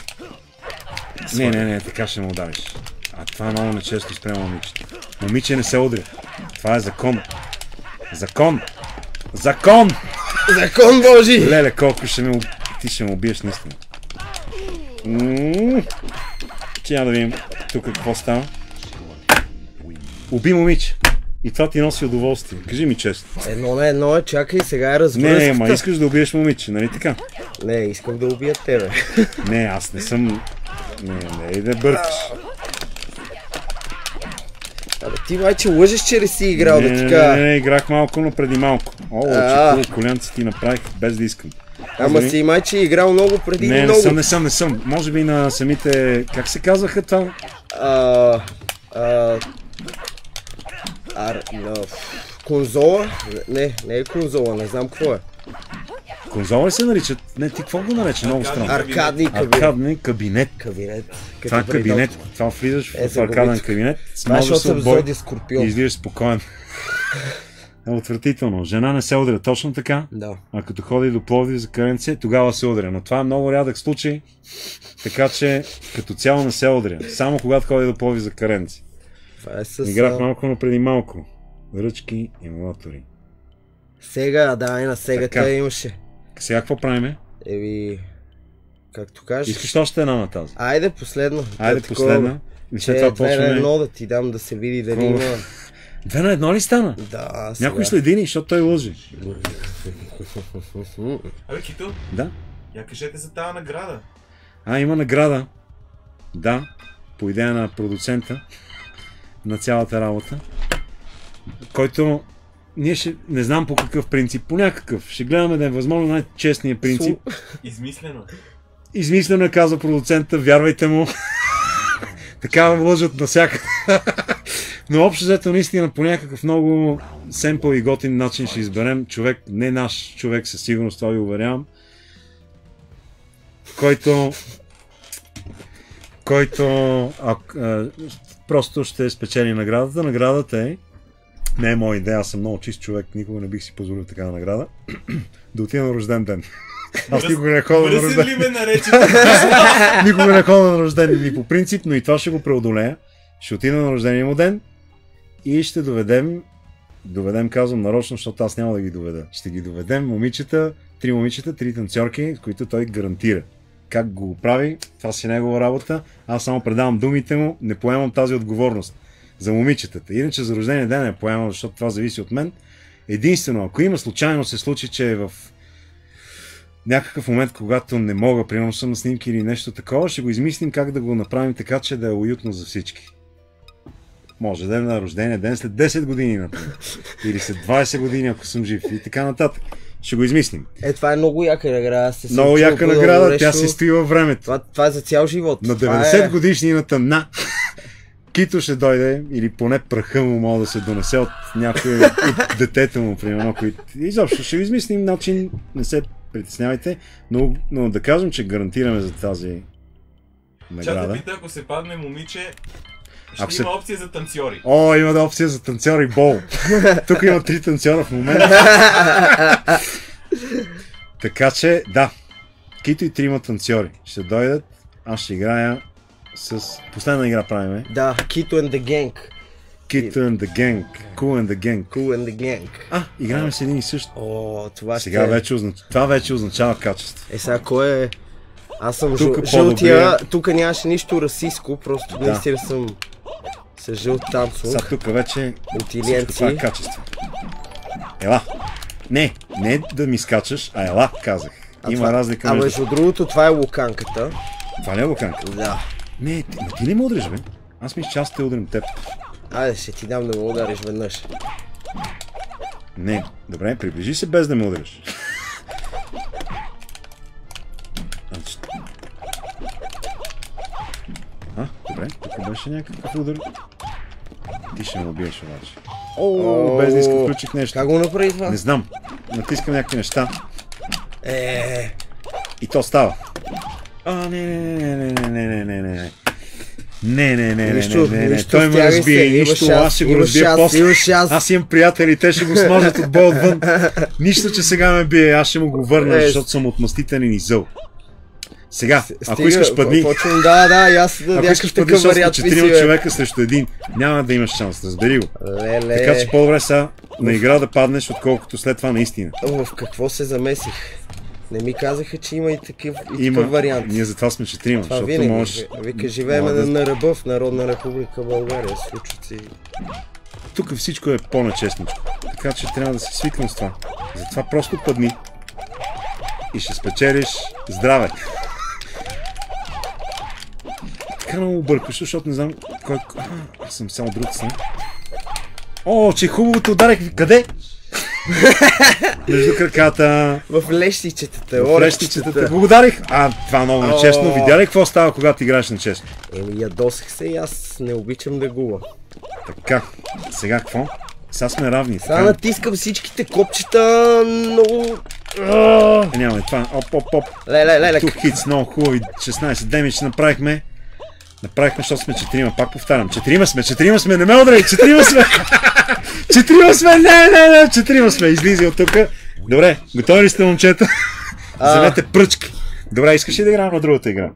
Не, така ще му удариш. А това е много нечесто спрямо момичета. Момиче не се удря. Това е закон. Закон! Закон! Закон Божи! Леле, колко ти ще му убиеш наистина. Сега да видим тук какво става. Уби момиче. И това ти носи удоволствие. Кажи ми честно. Едно на едно е, чакай, сега е развръзката. Не, ма искаш да убиеш момиче, нали така? Не, искам да убия тебе. Не, аз не съм... Не, и да бъркаш. Абе, ти майче лъжеш, че ли си играл да така? Не, играх малко, но преди малко. Че колянци ти направих без да искам. Ама си майче играл много преди много. Не съм. Може би на самите... Как се казваха това? Конзола? Не е конзола, не знам какво е. Конзола ли се наричат? Не, ти какво го нарече? Много странно. Аркадни кабинет. Кабинет. Това е кабинет. Това влизаш в аркаден кабинет. Това е, защото съм Зодия Скорпион. И излизаш спокоен. Отвратително. Жена не се удря точно така. Да. А като ходи до Пловдив за каренция, тогава се удря. Но това е много рядък случай. Така че като цяло не се удря. Само когато ходи до Пловдив за каренция. Играх малко, но преди малко. Ръчки, емулатори. Сега, да, и на сегата имаше. Сега какво правиме? Както кажеш. Искаш още една на тази? Айде, последно. Айде, последна. И след това почваме. 2 на 1 да ти дам да се види дали има... 2 на 1 ли стана? Да, сега. Някой следи ни, защото той лъжи. Абе, Кито? Да? Я кажете за тази награда. Има награда. Да, по идея на продуцента на цялата работа, който ние ще, не знам по какъв принцип, по някакъв. Ще гледаме да е възможно най-честният принцип. Измислено казва продуцента, вярвайте му. Така лъжат навсякъде. Но общо взето наистина по някакъв много семпъл и готин начин ще изберем човек, не наш човек със сигурност, това ви уверявам, който просто ще спечели наградата. Наградата не е моя идея, аз съм много чист човек, никога не бих си позволил такава награда. Да отида на рожден ден. Аз никога не ходя на рожден ден. Никога не ходя на рожден ден по принцип, но и това ще го преодолея. Ще отида на рождения му ден и ще доведем, казвам нарочно, защото аз няма да ги доведа. Ще ги доведем момичета, 3 танцорки, с които той гарантира. Как го прави, това си негова работа. Аз само предавам думите му, не поемам тази отговорност за момичетата. Иначе за рождения ден не поемам, защото това зависи от мен. Единствено, ако има случайно се случи, че е в някакъв момент, когато не мога, примерно съм на снимки или нещо такова, ще го измислим как да го направим така, че да е уютно за всички. Може да е на рождения ден след 10 години, например. Или след 20 години, ако съм жив и така нататък. Ще го измислим. Това е много яка награда. Много яка награда, тя си стои във времето. Това е за цял живот. На 90 годишнината на Кито ще дойде, или поне праха му може да се донесе от някой от детето му, примерно. Изобщо ще измислим начин, не се притеснявайте, но да кажем, че гарантираме за тази награда. Чата пита, ако се падне момиче, ще има опция за танцори. Има опция за танцори бол. Тук има 3 танцора в момента. Така че, да. Кито и 3 танцори ще дойдат. Аз ще играя с... Последна игра правиме. Да, Kito and the Gang. Kito and the Gang. Cool and the Gang. Cool and the Gang. Играем с един и същ. Това сега това вече означава качество. Сега кой е... Аз съм жълтия, тук нямаше нищо расистско, просто наистина съм с жълт танцунг. Сега тук вече всичко това е качество. Ела! Не да ми скачаш, а ела, казах. Има разлика между... между другото, това е луканката. Това не е луканката? Да. Не, ти ли ме удриш, бе? Аз мисля, че аз те удрям теб. Айде, ще ти дам да ме удариш веднъж. Не, добре, приближи се без да ме удриш. Добре, тук беше някакъв удар. Ти ще ме убиеш обаче. Без да иска включих нещо. Как го направи това? Не знам. Натискам някакви неща. И то става. Не. Не. Той ме разбие нищо, аз ще го разбия после. Аз имам приятели, те ще го смажат от бой отвън. Нищо, че сега ме бие, аз ще му го върна, защото съм отмъстителен и зъл. Сега, ако искаш падни... Ако искаш падни 4 човека срещу един, няма да имаш шанс, разбери го. Така че по-добре сега на игра да паднеш, отколкото след това наистина. В какво се замесих? Не ми казаха, че има и такъв вариант. Ние затова сме 4, защото можеш... Вика, живеем на ръба в Народна република България, случват си... Тук всичко е по-начестничко, така че трябва да се свикнем с това. Затова просто падни и ще спечелиш здраве. Така много бъркаш, защото не знам кой... Аз съм само друг страна. О, че хубавото ударих. Къде? Между краката. В лещичетата. В лещичетата. Благодарих. Това много нечестно. Видя ли какво става, когато играеш на честно? Ядосах се и аз не обичам да губа. Така. Сега какво? Сега сме равни. Сега натискам всичките копчета много... Няма това. Оп. Ле. Тук хитс, много хубави. 16 демидж направихме. Защото сме 4, пак повтарям. 4 сме, не ме удари, 4 сме! 4 сме, излизи от тук. Добре, готови ли сте, момчета? Вземете пръчки. Добре, искаш ли да играем на другата игра?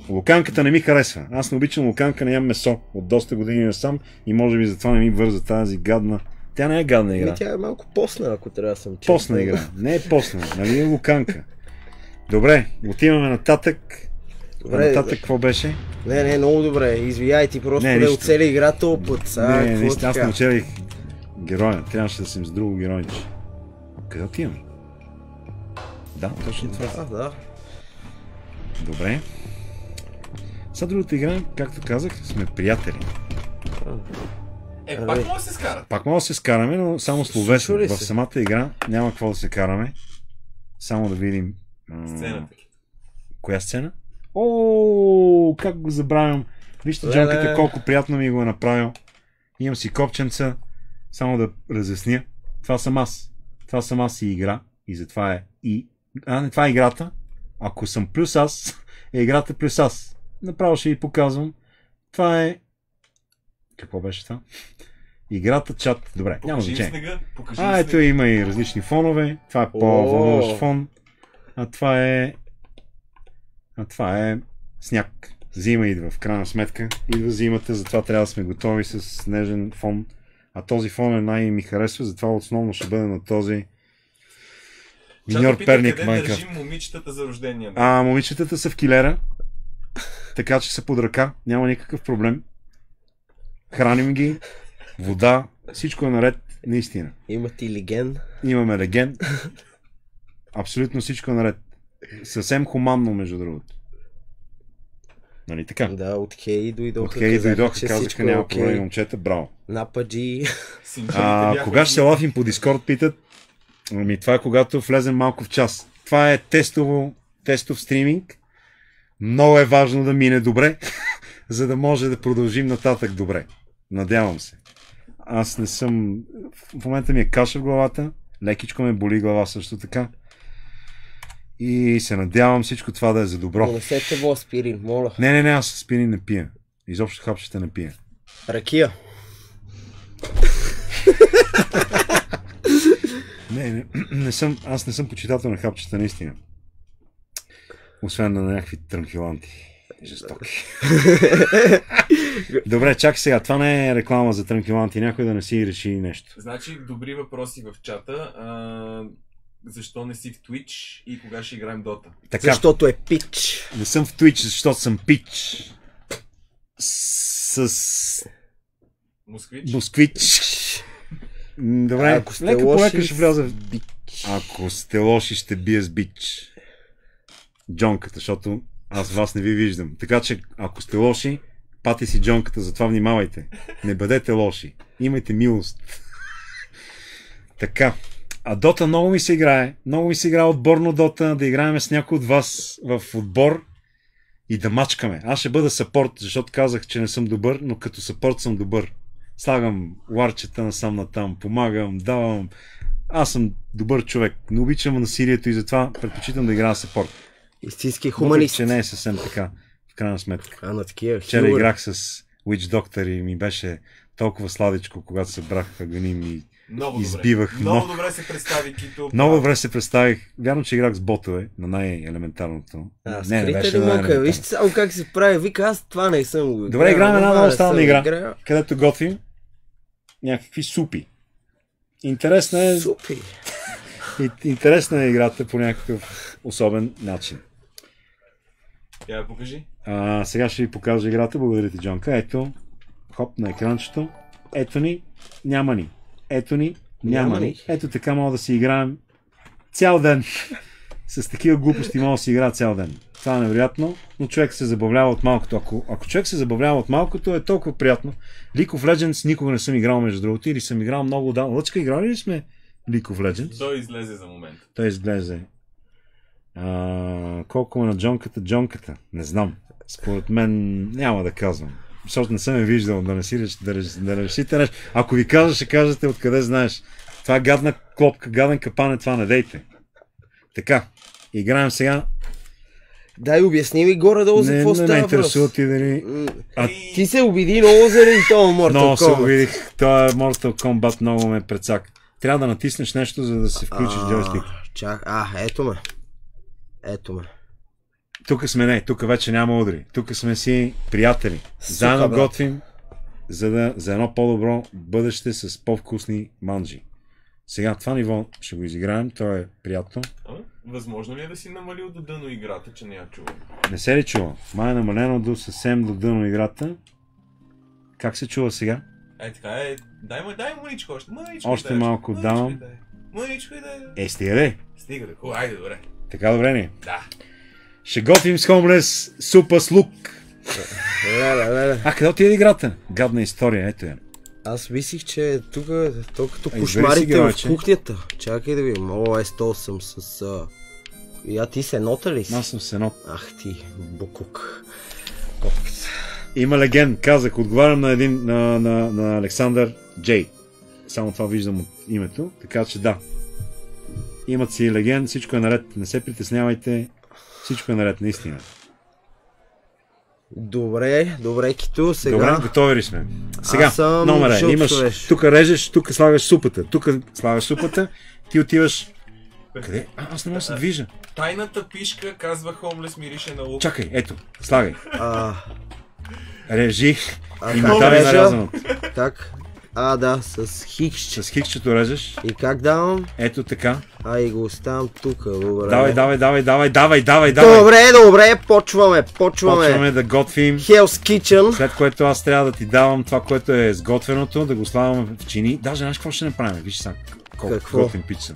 Луканката не ми харесва. Аз не обичам луканка, не ям месо. От доста години насам и може би затова не ми върза тази гадна. Тя не е гадна игра. Тя е малко постна, ако трябва да съм честен. Постна игра. Не е постна, нали е луканка. Добре, отиваме нататък. Добре, нататък какво беше? Не, много добре. Извиняй, ти просто не оцели играта опът. Не, аз не оцелих героя. Трябваше да съм с друго геройче. Къде отивам? Да, точно това. Да. Добре. Сега другата игра, както казах, сме приятели. Пак може да се скара. Пак може да се скараме, но само словесно. В самата игра няма какво да се караме. Само да видим... Сцената. Коя сцена? О, как го забравям. Вижте джонката колко приятно ми го е направил. Имам си копченца. Само да разясня. Това съм аз и игра. И затова е и... не, това е играта. Ако съм плюс аз, е играта плюс аз. Направо ще ви показвам. Това е... Какво беше това? Играта чат. Добре, няма значение. Ето има и различни фонове. Това е по-вълнуващ фон. А това е сняг. Зима идва, в крайна сметка. Идва зимата, затова трябва да сме готови с снежен фон. А този фон най-ми харесва, затова основно ще бъде на този миньор Перник Майнкрафт. Къде държим момичетата за рождения? Момичетата са в килера, така че са под ръка, няма никакъв проблем. Храним ги, вода, всичко е наред, наистина. Имате и леген? Имаме леген. Абсолютно всичко е наред. Съвсем хуманно, между другото. Нали така? Да, от Хей дойдоха. От Хей дойдоха, казаха няма проблеми, момчета, браво. Нападжи. Кога ще се лафим по Дискорд, питат? Това е когато влезем малко в час. Това е тестов стриминг. Много е важно да мине добре, за да може да продължим нататък добре. Надявам се. Аз не съм... В момента ми е каша в главата. Лекичко ме боли глава също така. И се надявам всичко това да е за добро. Донесете го аспирин, моля. Не, аз аспирин не пия. Изобщо хапчета не пия. Ракия. Аз не съм почитател на хапчета, наистина. Освен на някакви транквиланти. Жестоки. Добре, чакай сега. Това не е реклама за транквиланти. Някой да не си реши нещо. Значи, добри въпроси в чата. Защо не си в Twitch и кога ще играем Dota? Така, защото е пич. Не съм в Twitch, защото съм пич. С... Москвич. Добре, лека по лека ще вляза в бич. Ако сте лоши, ще бия с бич. Джонката, защото аз вас не ви виждам. Така че, ако сте лоши, пати си джонката, затова внимавайте. Не бъдете лоши. Имайте милост. Така. А Дота много ми се играе. Много ми се играе отборно Дота, да играем с някой от вас в отбор и да мачкаме. Аз ще бъда съпорт, защото казах, че не съм добър, но като съпорт съм добър. Слагам ларчета насам натам, помагам, давам. Аз съм добър човек. Не обичам насилието и затова предпочитам да играя съпорт. Истински хуманист. Че не е съвсем така. в крайна сметка. На такива. Вчера играх с Witch Doctor и ми беше толкова сладичко, когато се брах в Аганим и избивах. Много добре се представи, Кито. Много добре се представих. Вярно, че играх с ботове на най-елементарното. Не беше на вижте само как се прави. Вика, аз това не съм го. Добре, играем една много странна игра, където готвим някакви супи. Интересна е... Супи. Интересна е играта по някакъв особен начин. Я покажи. Сега ще ви покажа играта. Благодаря ти, Джонка. Ето, хоп на екранчето. Ето ни, няма ни. Ето ни, няма ни. Ето така мога да си играем цял ден. С такива глупости мога да си игра цял ден. Това е невероятно, но човек се забавлява от малкото. Ако човек се забавлява от малкото, е толкова приятно. League of Legends никога не съм играл, между другото, или съм играл много отдавна. Лъчка, играли ли сме League of Legends? Той излезе за момент. Той излезе. Колко е на Джонката? Не знам. Според мен няма да казвам. Защото не съм я виждал да решите нещо. Ако ви кажа, ще кажете откъде знаеш. Това е гадна клопка, гаден капан е, това не дейте. Така, играем сега. Дай обясни ми горе-долу за какво става въпрос. Ти се убеди много заради това Mortal Kombat. Много се убедих. Това е Mortal Kombat, много ме прецак. Трябва да натиснеш нещо, за да се включиш джойстик. Ето ме. Тук сме тук вече няма удри. Тук сме си приятели. Заедно готвим за едно по-добро бъдеще с по-вкусни манджи. Сега това ниво ще го изиграем, то е приятно. Възможно ли е да си намалил до дъно играта, че не я чува? Не се ли чува? Май е намалено съвсем до дъно играта. Как се чува сега? Така е. Дай мъничко още. Още малко давам. Мъничко и да е. Стига де. Стига де. Айде, добре. Така добре ни? Да. Ще готвим с Homeless супа с лук. Къде отиде играта? Гадна история, ето я. Аз мислих, че тук като кошмарите в кухнята. Чакай да видим. Стол съм с... ти с енота ли си? Аз съм с енот. Ах ти, букук. Има леген, казах, отговарям на Александър Джей. Само това виждам от името, така че да. Имат си леген, всичко е наред, не се притеснявайте, всичко е наред, наистина. Добре, Кито, сега... Добре, готови ли сме? Сега, номер имаш, тук режеш, тук слагаш супата, ти отиваш... Къде? Аз не мога да се движа. Тайната пишка, казва Homeless, мирише на лук. Чакай, ето, слагай. Режи и метали нарязаното. Так. Да, с хиксче. С хиксчето режеш. И как давам? Ето така. И го оставам тук, добре. Давай. Добре, почваме. Почваме да готвим. Hell's Kitchen. След което аз трябва да ти давам това, което е сготвеното, да го слагам в чини. Даже знаеш какво ще направим? Виж сега колко готвим пица.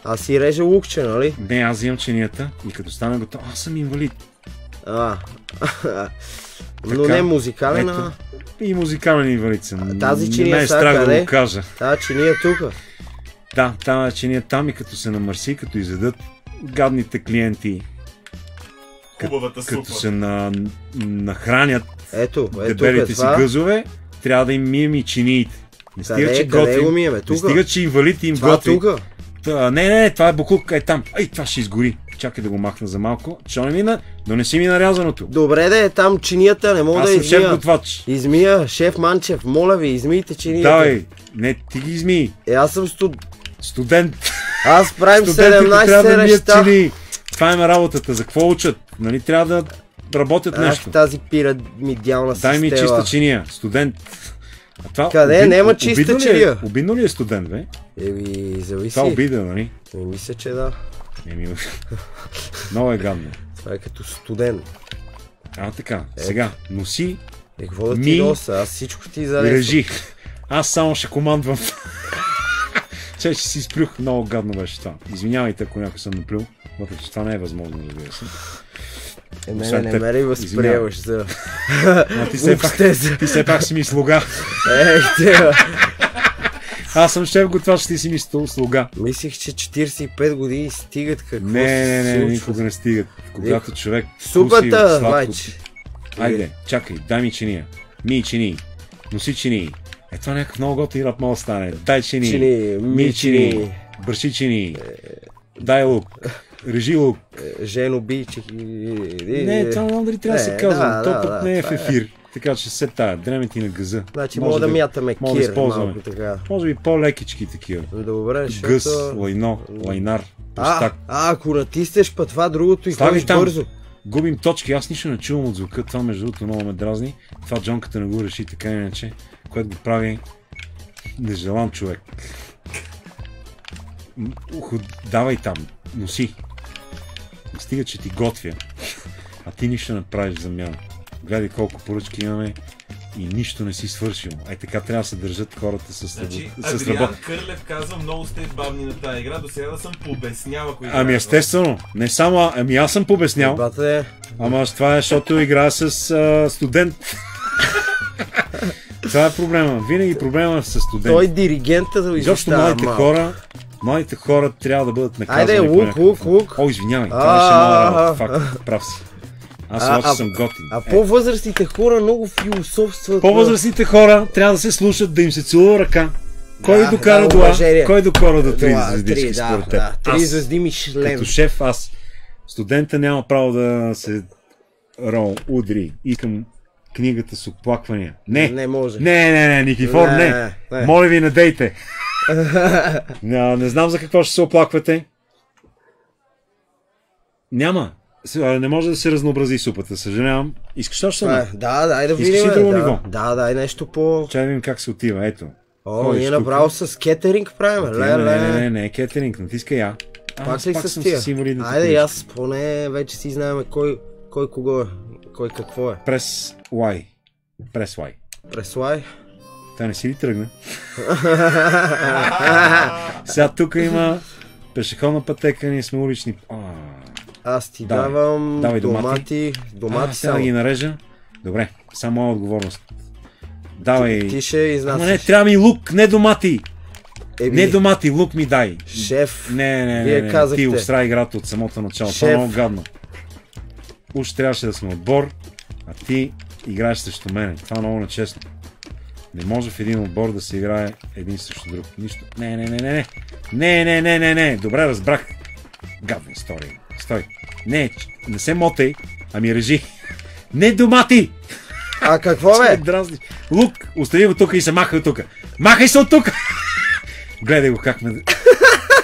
Аз си режа лукче, нали? Не, аз взимам чинията и като стане готов, аз съм инвалид. Но не музикален, и музикален инвалид съм. Тази чиния не е страх да го кажа. Тази чиния тук. Да, тази чиния там и като се намърси, като изядат гадните клиенти, като се нахранят дебелите си гъзове, трябва да им мием и чиниите. Не стига, че готвим. Не стига, че инвалид им готви. Не, това е буклук, там. Това ще изгори. Чакай да го махна за малко. Що не мина? Донеси ми нарязаното. Добре, там чинията не мога да измия. Аз съм шеф готвач. Измия, шеф Манчев, моля ви, измийте чинията. Давай, не, ти ги измий. Аз съм студент. Аз правим 17 неща. Това е работата. За какво учат? Нали трябва да работят нещо. Тази пирамидална система. Дай ми чиста чиния. Студент. Къде? Нема чиста чиния. Обидно ли е студент, бе? Зависи. Това обида, нали? Мисля, че да. Много е гадно. Това е като студент. Така, сега, носи, какво да ти носа? Аз всичко ти залесвам. Режи. Аз само ще командвам. Че си изплюх, много гадно беше това. Извинявайте, ако някой съм наплюл, въпреки че това не е възможно, разбира се. Не ме ли възприемаш за... Ти все пак си ми слуга. Аз съм шеф готвач, ти си ми слуга. Мислих, че 45 години стигат, какво Не, никога не стигат. Когато човек супата, майче. Айде, чакай, дай ми чиния. Ми чинии. Носи чинии. Това някакъв много готин рап мога да стане. Дай чинии. Ми чинии. Бърши чинии. Дай лук. Режило. Жено Бич. Не, това не знам дали трябва да се казва. То пък не е в ефир. Така че се тая, дреми ти на газа. Значи мога да мятаме кир малко така. Може би по-лекички такива. Добре, Гъс, лайно, лайнар, пустак. Ако натиснеш път това, другото и ходиш бързо. Губим точки, аз нищо не чувам от звука, това между другото много ме дразни. Това джонката не го реши така иначе, което го прави нежелан човек. Давай там, носи. Стига, че ти готвя, а ти нищо не правиш замяна. Гледай колко поръчки имаме и нищо не си свършил. Ай така трябва да се държат хората с работа. Адриан Кърлев казва, много сте бавни на тази игра, до сега да съм пообяснял, ако играя. Ами естествено, не само, аз съм пообяснял. Ама това е, защото играя с студент. Това е проблема. Винаги проблема е с студент. Той диригента да изоща младите хора трябва да бъдат наказани. Айде, лук. О, извинявай, това беше много факт, прав си. Аз обаче съм готин. А по-възрастните хора много философстват. По-възрастните хора трябва да се слушат, да им се целува ръка. Кой докара до А? Кой докара до 3 звездички според теб? 3 звезди Мишлен. Като шеф аз. Студента няма право да се удри. Искам книгата с оплаквания. Не може. Не, Никифор, не. Моля ви, не дейте. Не знам за какво ще се оплаквате. Няма. Не може да се разнообрази супата, съжалявам. Искаш още едно? Да, дай да видим. Искаш ли друго ниво? Да, дай нещо по... Чай да видим как се отива, ето. Ние направо с кетеринг правим, Не, кетеринг, натискай я. Пак ли с тия? Айде, аз поне вече си знаем кой кого е, кой какво е. Прес Y. Прес Y. Та не си ли тръгна? Сега тук има пешеходна пътека, ние сме улични. Аз ти давам домати. Домати само. Да ги нарежа. Добре, само моя отговорност. Давай. Ти ще изнасяш. Ама не, трябва ми лук, не домати. Не домати, лук ми дай. Шеф, вие казахте. Ти устраи играта от самото начало. Това е много гадно. Уж трябваше да сме отбор, а ти играеш срещу мене. Това е много нечестно. Не може в един отбор да се играе един срещу друг. Нищо. Не. Добре, разбрах. Гадна история. Стой. Не се мотай, ами режи. Не домати! А какво бе? Лук, остави го тук и се махай от тук. Махай се от тук! Гледай го как ме...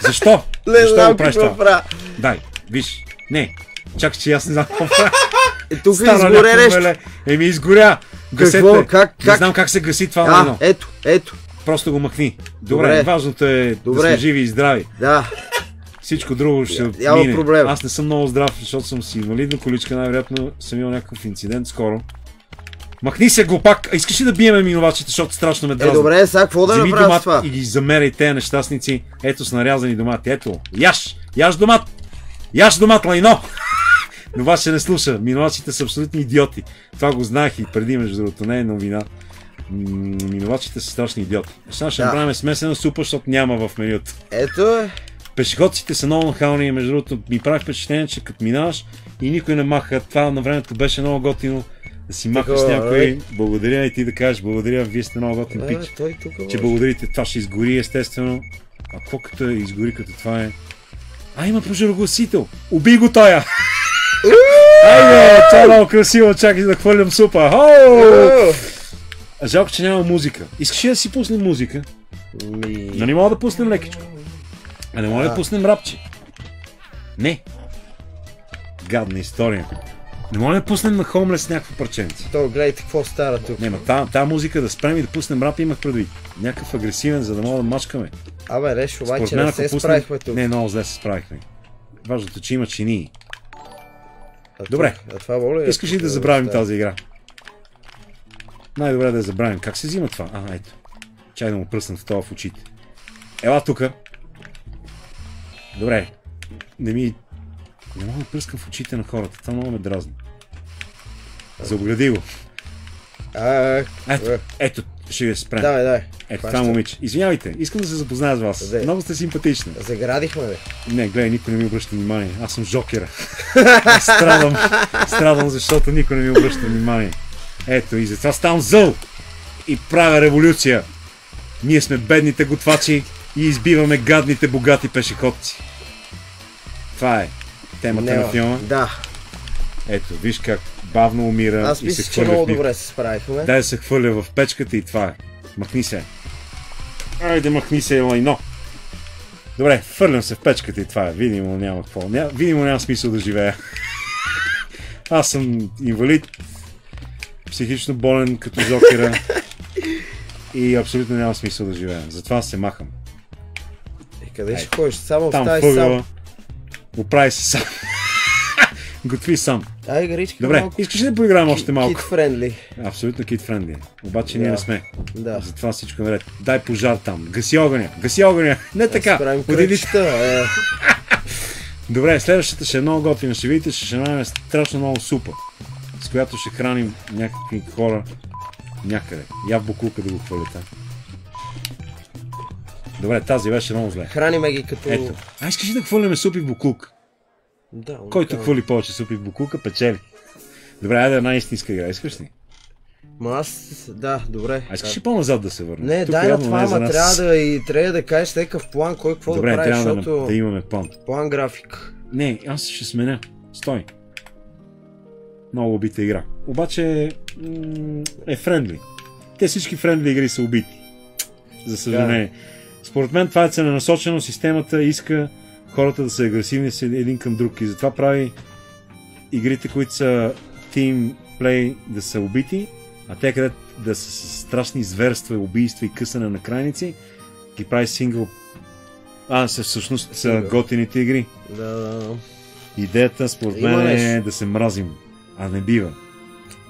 Защо? Защо го правиш това? Дай, виж. Не. Чакай, че аз не знам какво правя. Тук изгоря нещо. Изгоря. Какво? Как? Не знам как се гаси това лайно. Ето. Просто го махни. Добре. Важното е да сме живи и здрави. Да. Всичко друго ще мине. Проблем. Аз не съм много здрав, защото съм с инвалидна количка, най-вероятно съм имал някакъв инцидент скоро. Махни се глупак! Искаш ли да биеме минувачите, защото страшно ме дразни? Добре, сега какво да направя с това? И ги замеряй тези нещастници. Ето с нарязани домати. Ето, яш домат! Яш домат, лайно! Но вас ще не слуша. Минувачите са абсолютни идиоти. Това го знаех и преди, между другото. Не е новина. Минувачите са страшни идиоти. Сега ще направим смесена супа, защото няма в менюто. Ето е. Пешеходците са много нахални и между другото ми прави впечатление, че като минаваш и никой не маха. Това на времето беше много готино. Да си махаш с някой, благодаря и ти да кажеш благодаря, вие сте много готин пич. Че благодарите, това ще изгори естествено. А какво като изгори като това е? Има пожарогласител! Убий го тоя! Айде, това е много красиво, чакай да хвърлям супа. Жалко, че няма музика. Искаш ли да си пуснем музика? Но не мога да пуснем лекичко. А не мога да пуснем рапче. Не. Гадна история. Не може да пуснем на Homeless някакво парченце. То, гледайте какво стара тук. Не, тази музика да спрем и да пуснем рап имах предвид. Някакъв агресивен, за да мога да мачкаме. Реш, обаче не се справихме тук. Не, много зле се справихме. Важното, че има чинии. Добре. Искаш ли да забравим тази игра? Най-добре да я забравим. Как се взима това? Ето. Чай да му пръснам в това в очите. Ела тука. Добре. Не мога да пръскам в очите на хората. Това много ме дразни. Заогледи го. Ето, ще ви спрем. Давай. Ето, това момиче. Извинявайте, искам да се запозная с вас. Много сте симпатични. Заградихме, бе. Не, гледай, никой не ми обръща внимание. Аз съм жокера. Страдам, защото никой не ми обръща внимание. Ето, и затова ставам зъл. И правя революция. Ние сме бедните готвачи и избиваме гадните богати пешеходци. Това е. темата на филма. Да. Ето, виж как бавно умира аз и се мисля, хвърля че много в бив. добре се справихме. Дай да се хвърля в печката и това е. Махни се. Айде, махни се, лайно. Добре, хвърлям се в печката и това е. Видимо няма какво. Видимо няма смисъл да живея. Аз съм инвалид, психично болен като Жокера и абсолютно няма смисъл да живея. Затова се махам. Къде ще ходиш? Само там встави въгъла, сам. оправи се сам. Готви сам. Ай, Гаричка, добре, малко... искаш ли да поиграем още малко? Kid friendly. Абсолютно kid friendly. Обаче ние не сме. Да. Затова всичко наред. Дай пожар там. Гаси огъня. Гаси огъня. Не така. Добре, следващата ще е много готина. Ще видите, ще намерим страшно много супа, с която ще храним някакви хора някъде. Я в буклука да го хвалите. Добре, тази беше много зле. Храниме ги като... Ето. А искаш ли да хвърляме супи в буклук? Да. Който хвърли повече супи в буклука, печели. Добре, айде една истинска игра. Искаш ли? Да, добре. А искаш ли по-назад да се върнем? Не, дай на това, ама трябва да кажеш някакъв план, кой какво добре, да прави, защото... да имаме план. План график. Не, аз ще сменя. Стой. Много убита игра. Обаче е френдли. Те всички френдли игри са убити. За съжаление. Да. Според мен това е целенасочено. Системата иска хората да са агресивни един към друг и затова прави игрите, които са team play, да са убити, а те където да са страшни зверства, убийства и късане на крайници, ги прави сингъл. Всъщност са готините игри. Да. Идеята според мен е да се мразим, а не бива.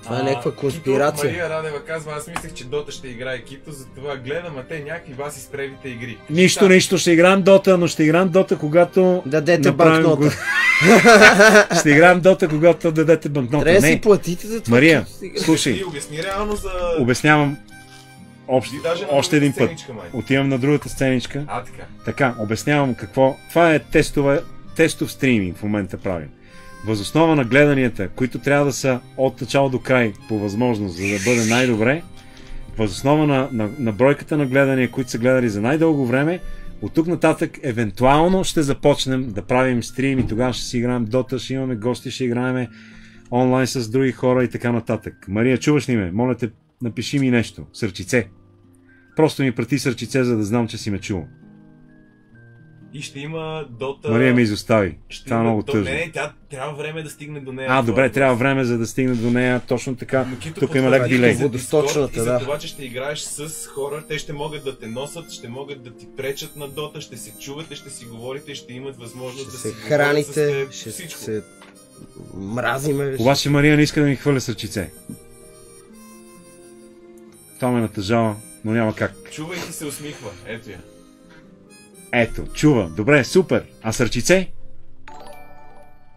Това е някаква конспирация. Мария Радева казва, аз мислех, че Дота ще играе Кито, затова гледам, а те някакви баси спревите игри. Нищо, ще играем Дота, но ще играем Дота, когато... Дадете банкнота. Ще играем Дота, когато дадете банкнота. Трябва да си платите за това. Мария, слушай. Обясни реално за... Обяснявам още един път. Отивам на другата сценичка. Така, обяснявам какво... Това е тестов стриминг в момента правим. Възоснова на гледанията, които трябва да са от начало до край по възможност, за да бъде най-добре, възоснова на бройката на гледания, които са гледали за най-дълго време, от тук нататък евентуално ще започнем да правим стрим и тогава ще си играем Дота, ще имаме гости, ще играем онлайн с други хора и така нататък. Мария, чуваш ли ме? Моля те, напиши ми нещо. Сърчице. Просто ми прати сърчице, за да знам, че си ме чувал. И ще има Дота... Мария ме изостави. Това е много тъжно. Не, тя трябва време да стигне до нея. Добре, трябва време за да стигне до нея. Точно така. Тук има лек дилей. И за това, че ще играеш с хора, те ще могат да те носят, ще могат да ти пречат на Дота, ще се чувате, ще си говорите, ще имат възможност да се храните, ще се мразиме. Обаче Мария не иска да ми хвърля сърчице. Това ме натъжава, но няма как. Чувайки се усмихва. Ето я. Ето, чува. Добре, супер. А сърчице?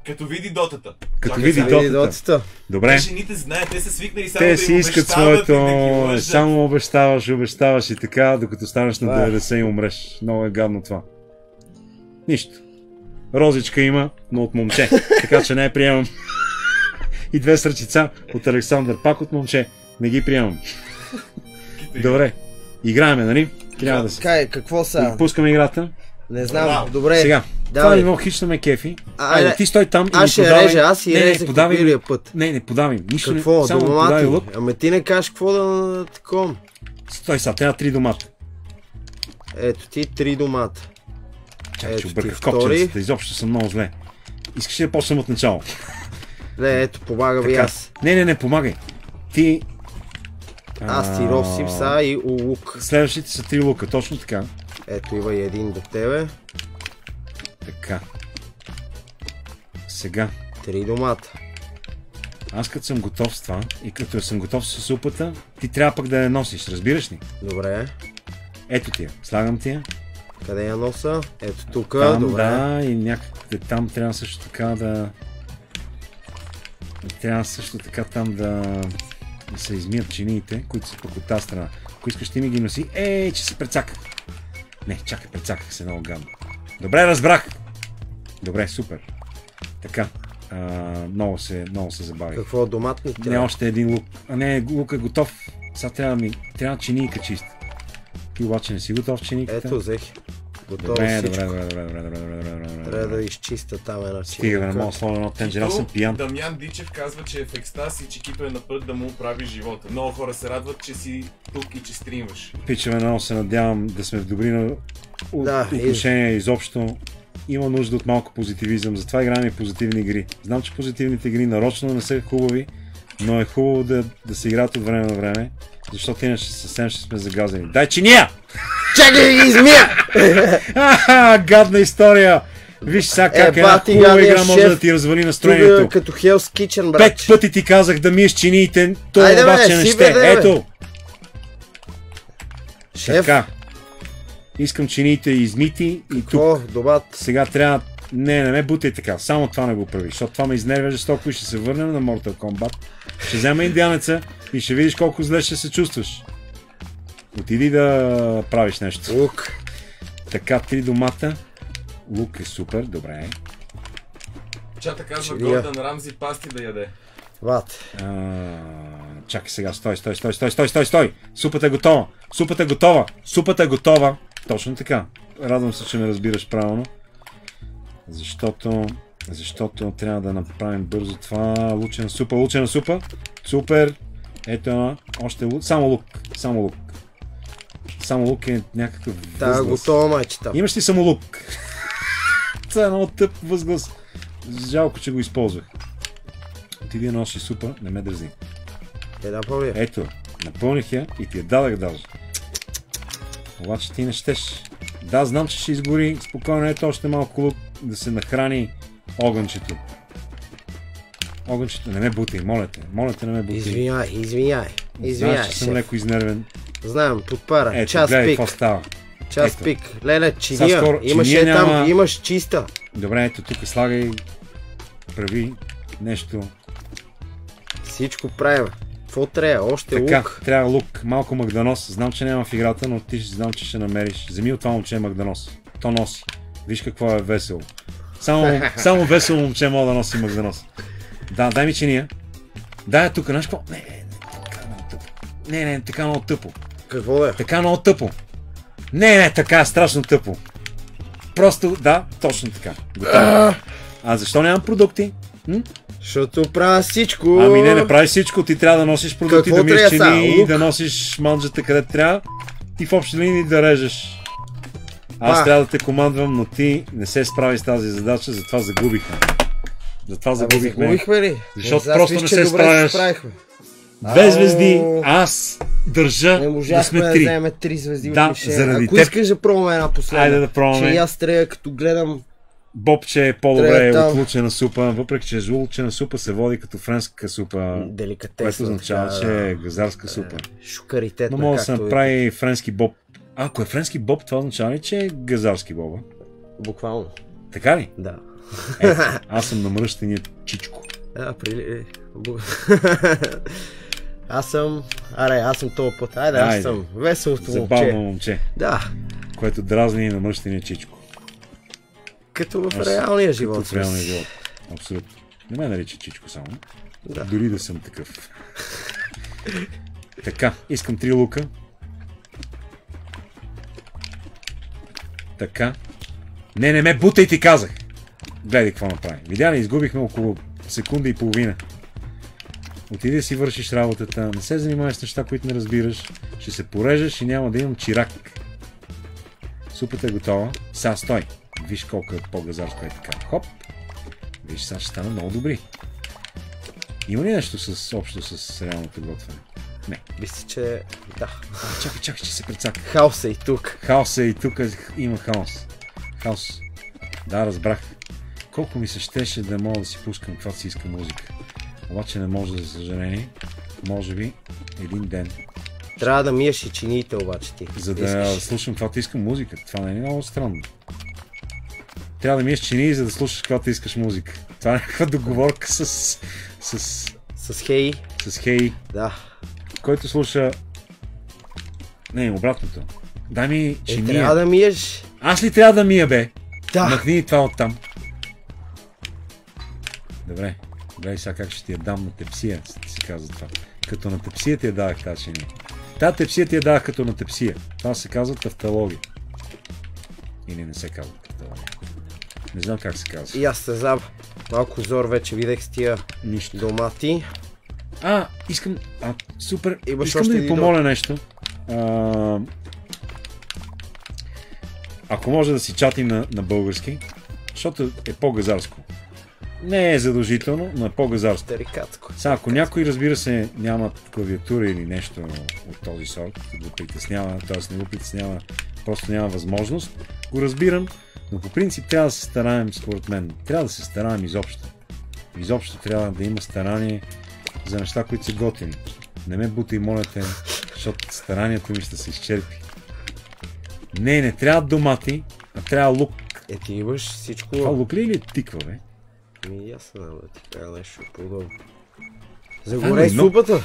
Като види Дотата. Като види Дотата. Добре. Жените знаят, те са свикнали само те си искат своето, само обещаваш и така, докато станеш на 90 и умреш. Много е гадно това. Нищо. Розичка има, но от момче. Така че не я приемам. И 2 сърчица от Александър, пак от момче. Не ги приемам. Добре. Играеме, нали? Трябва да се. Какво са? Пускаме играта. Не знам, добре. Сега. Това много хищно ме кефи. Айде, ти стой там и аз ще режа, аз си резах подавай път. Не подавай. Нищо какво? не, само подай лук. Ама ти не кажеш какво да таком. Стой сега, трябва 3 домата. Ето ти 3 домата. Чакай, че обърках копченцата, изобщо съм много зле. Искаш ли да почнем от начало? Не, ето, помагам и аз. Не, помагай. Ти... Аз ти росим са и лук. Следващите са 3 лука, точно така. Ето има и един до тебе. Така. Сега. 3 домата. Аз като съм готов с това и като съм готов с супата, ти трябва пък да я носиш, разбираш ли? Добре. Ето тия, слагам тия. Къде я носа? Ето тук, добре. Да, и някъде там трябва също така да... Трябва също така там да се измият чиниите, които са пък от тази страна. Ако искаш ти ми ги носи, че се прецаках. Не, чакай, прецаках се много гадно. Добре, разбрах! Добре, супер. Така, много се забавих. Какво, домат ни трябва? Не, още един лук. Не, лук е готов. Сега трябва чинийка чиста. Ти обаче не си готов чинийката. Ето, взех. Готово Добре. Трябва да изчиста там една Стига да не мога да сложа едно тенджер, аз съм пиян. Дамян Дичев казва, че е в екстаз и че Кито е на път да му оправи живота. Много хора се радват, че си тук и че стримваш. Пичаме, много се надявам да сме в добри отношения изобщо. Има нужда от малко позитивизъм, затова играем и позитивни игри. Знам, че позитивните игри нарочно не са хубави, но е хубаво да се играят от време на време, защото иначе съвсем ще сме загазени. Дай чиния! Чакай да ги измия! Гадна история! Виж сега как една хубава игра може да ти развали настроението. Като Hell's Kitchen, брат. 5 пъти ти казах да миеш чиниите, то обаче не ще. Ето! Шеф. Така. Искам чиниите измити и тук. Сега трябва... Не ме бутай така. Само това не го прави, защото това ме изнервя жестоко и ще се върнем на Mortal Kombat. Ще взема индианеца и ще видиш колко зле ще се чувстваш. Отиди да правиш нещо. Лук. Така, 3 домата. Лук е супер, добре. Чата казва Гордън Рамзи пасти да яде. Чакай сега, стой. Супата е готова. Точно така. Радвам се, че ме разбираш правилно. Защото трябва да направим бързо това. Лучена супа. Супер. Ето една. Още лук. Само лук. Само лук е някакъв възглас. Да, готова майчета. Имаш ли само лук? Това е много тъп възглас. Жалко, че го използвах. Отиди носи супа, не ме дързи. Ето, напълних я и ти я дадах даже. Обаче ти не щеш. Да, знам, че ще изгори. Спокойно, ето още малко лук да се нахрани огънчето. Не ме бутай, моля те, не ме бутай. Извиняй. Знаеш, че съм леко изнервен. Знам, подпара. Ето, час гледай пик. Какво става. Час пик. Леле, чиния. Имаше там, имаш чиста. Добре, ето тук слагай. Прави нещо. Всичко правим. Какво трябва? Още лук. Така, трябва лук. Малко магданос. Знам, че няма в играта, но ти знам, че ще намериш. Вземи от това момче магданос. То носи. Виж какво е весело. Само весело момче мога да носи магданос. Да, дай ми чиния. Дай тук, знаеш какво? Не, така много тъпо. Какво да е? Така много тъпо. Не, така е страшно тъпо. Просто, да, точно така. Готово. А защо нямам продукти? Защото правя всичко. Ами не правиш всичко, ти трябва да носиш продукти, да миеш чини, да носиш манджата където трябва и в общи линии да режеш. Аз трябва да те командвам, но ти не се справи с тази задача, затова загубихме. Загубихме ли? Защото просто не се справяш. 2 звезди, аз държа да сме 3. Не можахме да вземем 3 звезди. Да, заради Ако искаш да пробваме една последна. Айде да пробваме. Че аз трябва, като гледам... Бобче е по-добре от лучена супа, въпреки че лучена супа се води като френска супа, деликатесна, което означава, че е газарска супа. Шукаритетна, но може да се направи френски боб. Ако е френски боб, това означава ли, че е газарски боба? Буквално. Така ли? Да. Аз съм намръщения чичко. Аз съм този път. Аз съм веселото момче. Забавно момче. Да. Което дразни намръщения чичко. Като в реалния живот. В реалния живот. Абсолютно. Не ме нарича чичко само. Да. Дори да съм такъв. Така, искам 3 лука. Така. Не ме бутай, ти казах. Гледай какво направи. Видя ли, изгубихме около секунда и половина. Отиди да си вършиш работата. Не се занимаваш с неща, които не разбираш. Ще се порежеш и няма да имам чирак. Супата е готова. Сега стой. Виж колко е по-газарско е така. Хоп. Виж, сега ще стана много добри. Има ли нещо общо с реалното готвене? Не. Мисля, че... Да. Чакай, че се прецака. Хаос е и тук. Има хаос. Хаос. Да, разбрах. Колко ми се щеше да мога да си пускам каквато си иска музика. Обаче не може, за съжаление. Може би един ден. Трябва да миеш и чиниите обаче ти. За да слушам каквато искам музика. Това не е много странно. Трябва да миеш чини, за да слушаш каквато искаш музика. Това е някаква договорка с Хей. С Хей. Да. Който слуша... Не, обратното. Дай ми чиния. Трябва да миеш. Аз ли трябва да мия, бе? Да. Махни това оттам. Добре. Гледай сега как ще ти я дам на тепсия, си казва това. Като на тепсия ти я дадах тази чиния. Тази тепсия ти я дадах като на тепсия. Това се казва тавтология. Или не се казва тарталая. Не знам как се казва. И аз се знам. Малко зор вече видех с тия домати. Искам... супер. Имаш искам да ви помоля нещо. Ако може да си чатим на български, защото е по-газарско. Не е задължително, но е по-газарско. Сега, ако някой, разбира се, няма клавиатура или нещо от този сорт, го притеснява, т.е. не го притеснява, просто няма възможност, го разбирам, но по принцип трябва да се стараем, според мен. Трябва да се стараем изобщо. Изобщо трябва да има старание за неща, които са готини. Не ме бутай, моля те, защото старанието ми ще се изчерпи. Не трябва домати, а трябва лук. Ти имаш всичко... Това лук ли или тиква, бе? Аз знам да ти кажа нещо подобно. Загорей супата!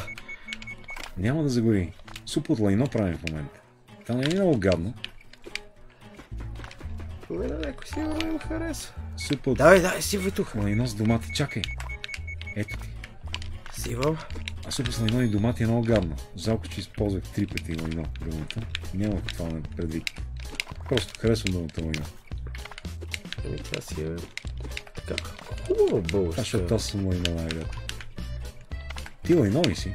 Няма да загори. Суп от лайно правим в момента. Това не е много гадно. Мене някой сигурно им харесва. Суп от... Давай, сивай тук. Лайно с домати, чакай. Ето ти. Сивам. Суп с лайно и домати е много гадно. Жалко, че използвах 3 пъти лайно думата. Няма това на предвид. Просто харесвам думата лайно. Това си е... така. Хубаво българска. Защото аз съм лайно най-ред. Ти лайно ли си?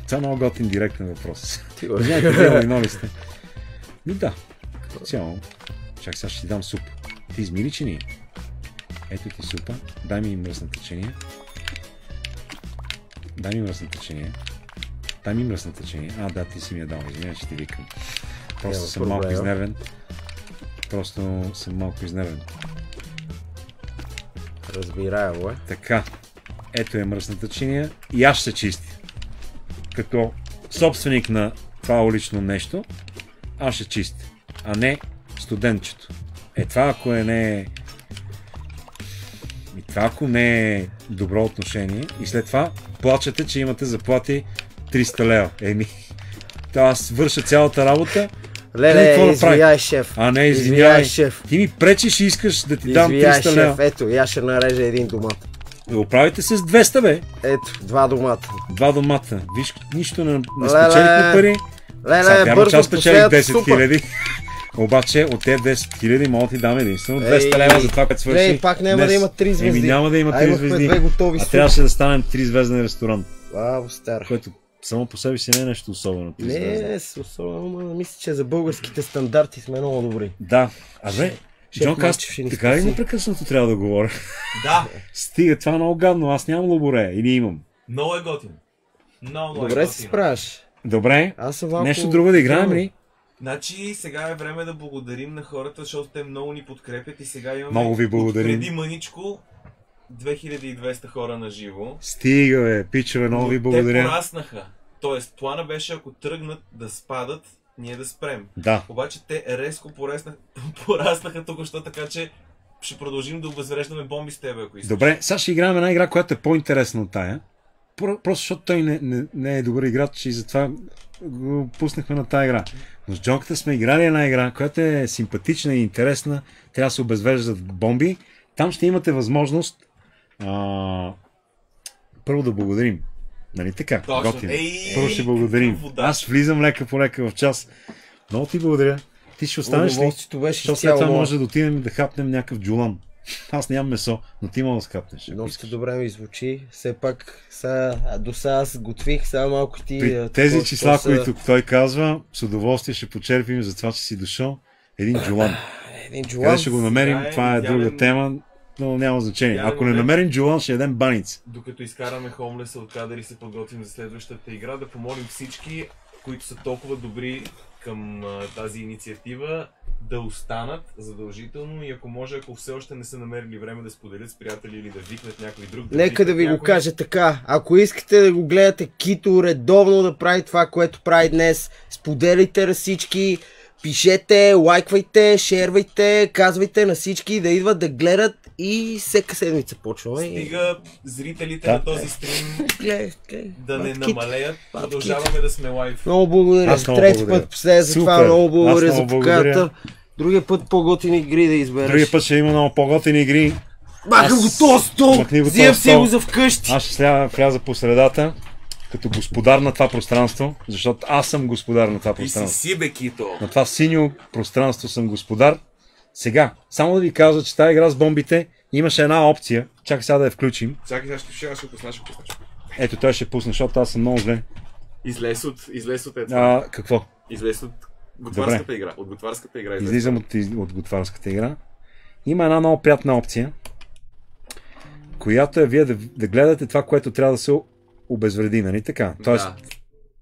Това е много готин директен въпрос. Ти лайно ли сте? Да. Цяло. Чак сега ще ти дам суп. Ти измили чини. Ето ти супа. Дай ми мръсна течение. Дай ми мръсна течение. Да, ти си ми я дал. Извиня, че ти викам. Просто съм малко изнервен. Разбираемо е. Така. Ето е мръсната чиния и аз ще чистя. Като собственик на това улично нещо, аз ще чистя. А не студентчето. Това ако не е добро отношение и след това плачете, че имате заплати 300 лева. Аз върша цялата работа. Леле, извиняй, шеф. Не, извиняй, шеф. Ти ми пречиш и искаш да ти дам 300 лева. Ето, я ще нарежа един домат. Оправите се с 200, бе. Ето, 2 домата. 2 домата. Виж, нищо не спечелихме пари. Леле, бързо, аз спечелих 10 000. Обаче от тези 10 000 мога да ти дам единствено 200 лева за това, като свърши. Пак няма да има 3 звезди. Няма да има 3 звезди. Трябваше да станем 3 звезден ресторант. Стар. Което само по себе си не е нещо особено. Не, особено, мисля, че за българските стандарти сме много добри. Да. Джонка, аз така ли непрекъснато трябва да говоря? Да. Стига, това е много гадно, аз нямам лаборе или имам. Много е готин. Добре си справяш. Добре, нещо друго да играем ли? Значи сега е време да благодарим на хората, защото те много ни подкрепят и сега имаме много ви благодарим. Преди мъничко 2200 хора на живо. Стига, бе, пичове, много ви благодаря. Те пораснаха. Тоест, плана беше, ако тръгнат да спадат, ние да спрем. Да. Обаче те резко пораснаха тук, така че ще продължим да обезвреждаме бомби с тебе, ако искаш. Добре, сега ще играем една игра, която е по-интересна от тая. Просто защото той не е добър играч и затова го пуснахме на тая игра. Но с Джонката сме играли една игра, която е симпатична и интересна. Трябва да се обезвреждат бомби. Там ще имате възможност първо да благодарим. Нали така? Готино. Първо ще благодарим. Аз влизам лека по лека в час. Много ти благодаря. Ти ще останеш ли? Защото след това може да отидем да хапнем някакъв джулан. Аз нямам месо, но ти мога да скапнеш. Доста добре ми звучи. Все пак до сега аз готвих, сега малко ти... При тези числа, които той казва, с удоволствие ще почерпим за това, че си дошъл. Един джулан. Къде ще го намерим? Това е друга тема. Но няма значение. Ако не намерим джулан, ще ядем баница. Докато изкараме Хомлеса от кадър и се подготвим за следващата игра, да помолим всички, които са толкова добри към тази инициатива, да останат задължително и ако може, ако все още не са намерили време да споделят с приятели или да викнат някой друг. Нека да ви го кажа така. Ако искате да го гледате Кито редовно да прави това, което прави днес, споделяйте на всички. Пишете, лайквайте, шервайте, казвайте на всички да идват да гледат и всека седмица почваме. Стига зрителите на този стрим да не намалеят. Продължаваме да сме лайв. Много благодаря. Трети път последя за това. Много благодаря за поканата. Другия път по-готини игри да избереш. Другия път ще има много по-готини игри. Махам го този стол! Взимам си го за вкъщи. Аз ще вляза по средата. Като господар на това пространство, защото аз съм господар на това пространство. И си бе, Кито. На това синьо пространство съм господар Сега, само да ви кажа, че тази игра с бомбите имаше една опция. Чакай сега да я включим. Чакай, сега ще пуснеш. Ето, той ще пусне, защото аз съм много зле. Излез от това. Какво? Излез от готварската игра. От готварската игра. Излизам от готварската игра. Има една много приятна опция, която е вие да гледате това, което трябва да се обезвреди, нали така? Тоест,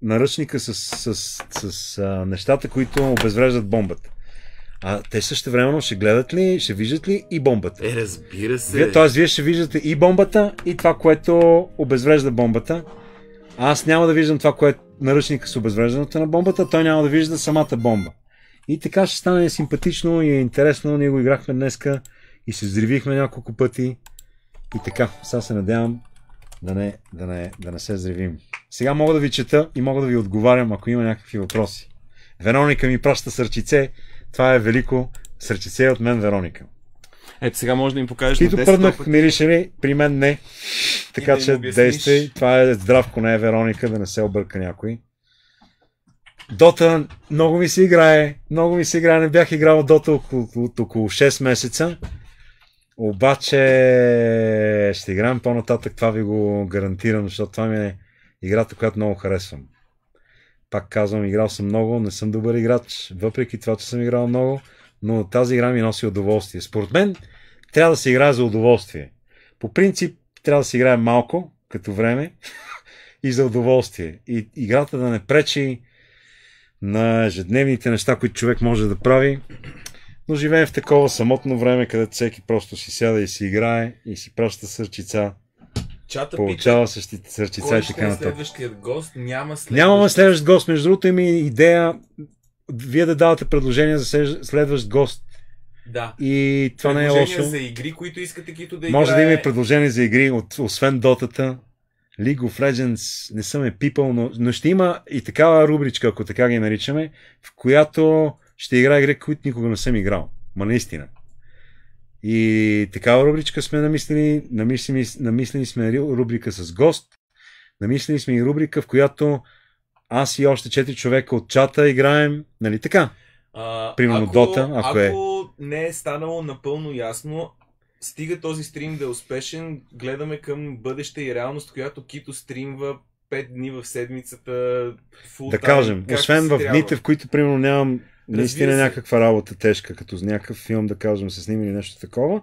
наръчника с нещата, които обезвреждат бомбата. А те също времено ще гледат ли, ще виждат ли и бомбата? Разбира се. Тоест, вие ще виждате и бомбата, и това, което обезврежда бомбата. Аз няма да виждам това, което наръчника с обезвреждането на бомбата, той няма да вижда самата бомба. И така ще стане симпатично и е интересно. Ние го играхме днеска и се взривихме няколко пъти. И така, сега се надявам да не се взривим. Сега мога да ви чета и мога да ви отговарям, ако има някакви въпроси. Вероника ми праща сърчице. Това е велико. Сърчице от мен, Вероника. Ето сега може да им покажеш. Тито пръднах, мирише ми, при мен не. Така че действай. Това е здравко, не е Вероника, да не се обърка някой. Дота много ми се играе. Не бях играл Дота около 6 месеца. Обаче ще играем по-нататък, това ви го гарантирам, защото това ми е играта, която много харесвам. Пак казвам, играл съм много, не съм добър играч, въпреки това, че съм играл много, но тази игра ми носи удоволствие. Според мен трябва да се играе за удоволствие. По принцип трябва да се играе малко, като време, и за удоволствие. И играта да не пречи на ежедневните неща, които човек може да прави. Но живеем в такова самотно време, където всеки просто си сяда и си играе и си праща сърчица. Получава сърчица и така нататък. Следващият гост? Нямаме следващ гост. Между другото има идея вие да давате предложения за следващ гост. Да. И това не е лошо. За игри, които искате да играе. Може да има и предложения за игри, освен Дотата. League of Legends, не съм People, но ще има и такава рубричка, ако така ги наричаме, в която ще играе игри, които никога не съм играл. Ма наистина. И такава рубричка сме намислили сме рубрика с гост, намислили сме и рубрика, в която аз и още 4 човека от чата играем, нали така? Примерно Дота, ако не е станало напълно ясно, стига този стрим да е успешен, гледаме към бъдеще и реалност, която Кито стримва 5 дни в седмицата. Да кажем, освен в дните, в които примерно нямам наистина някаква работа тежка, като с някакъв филм, да кажем, се снимали нещо такова,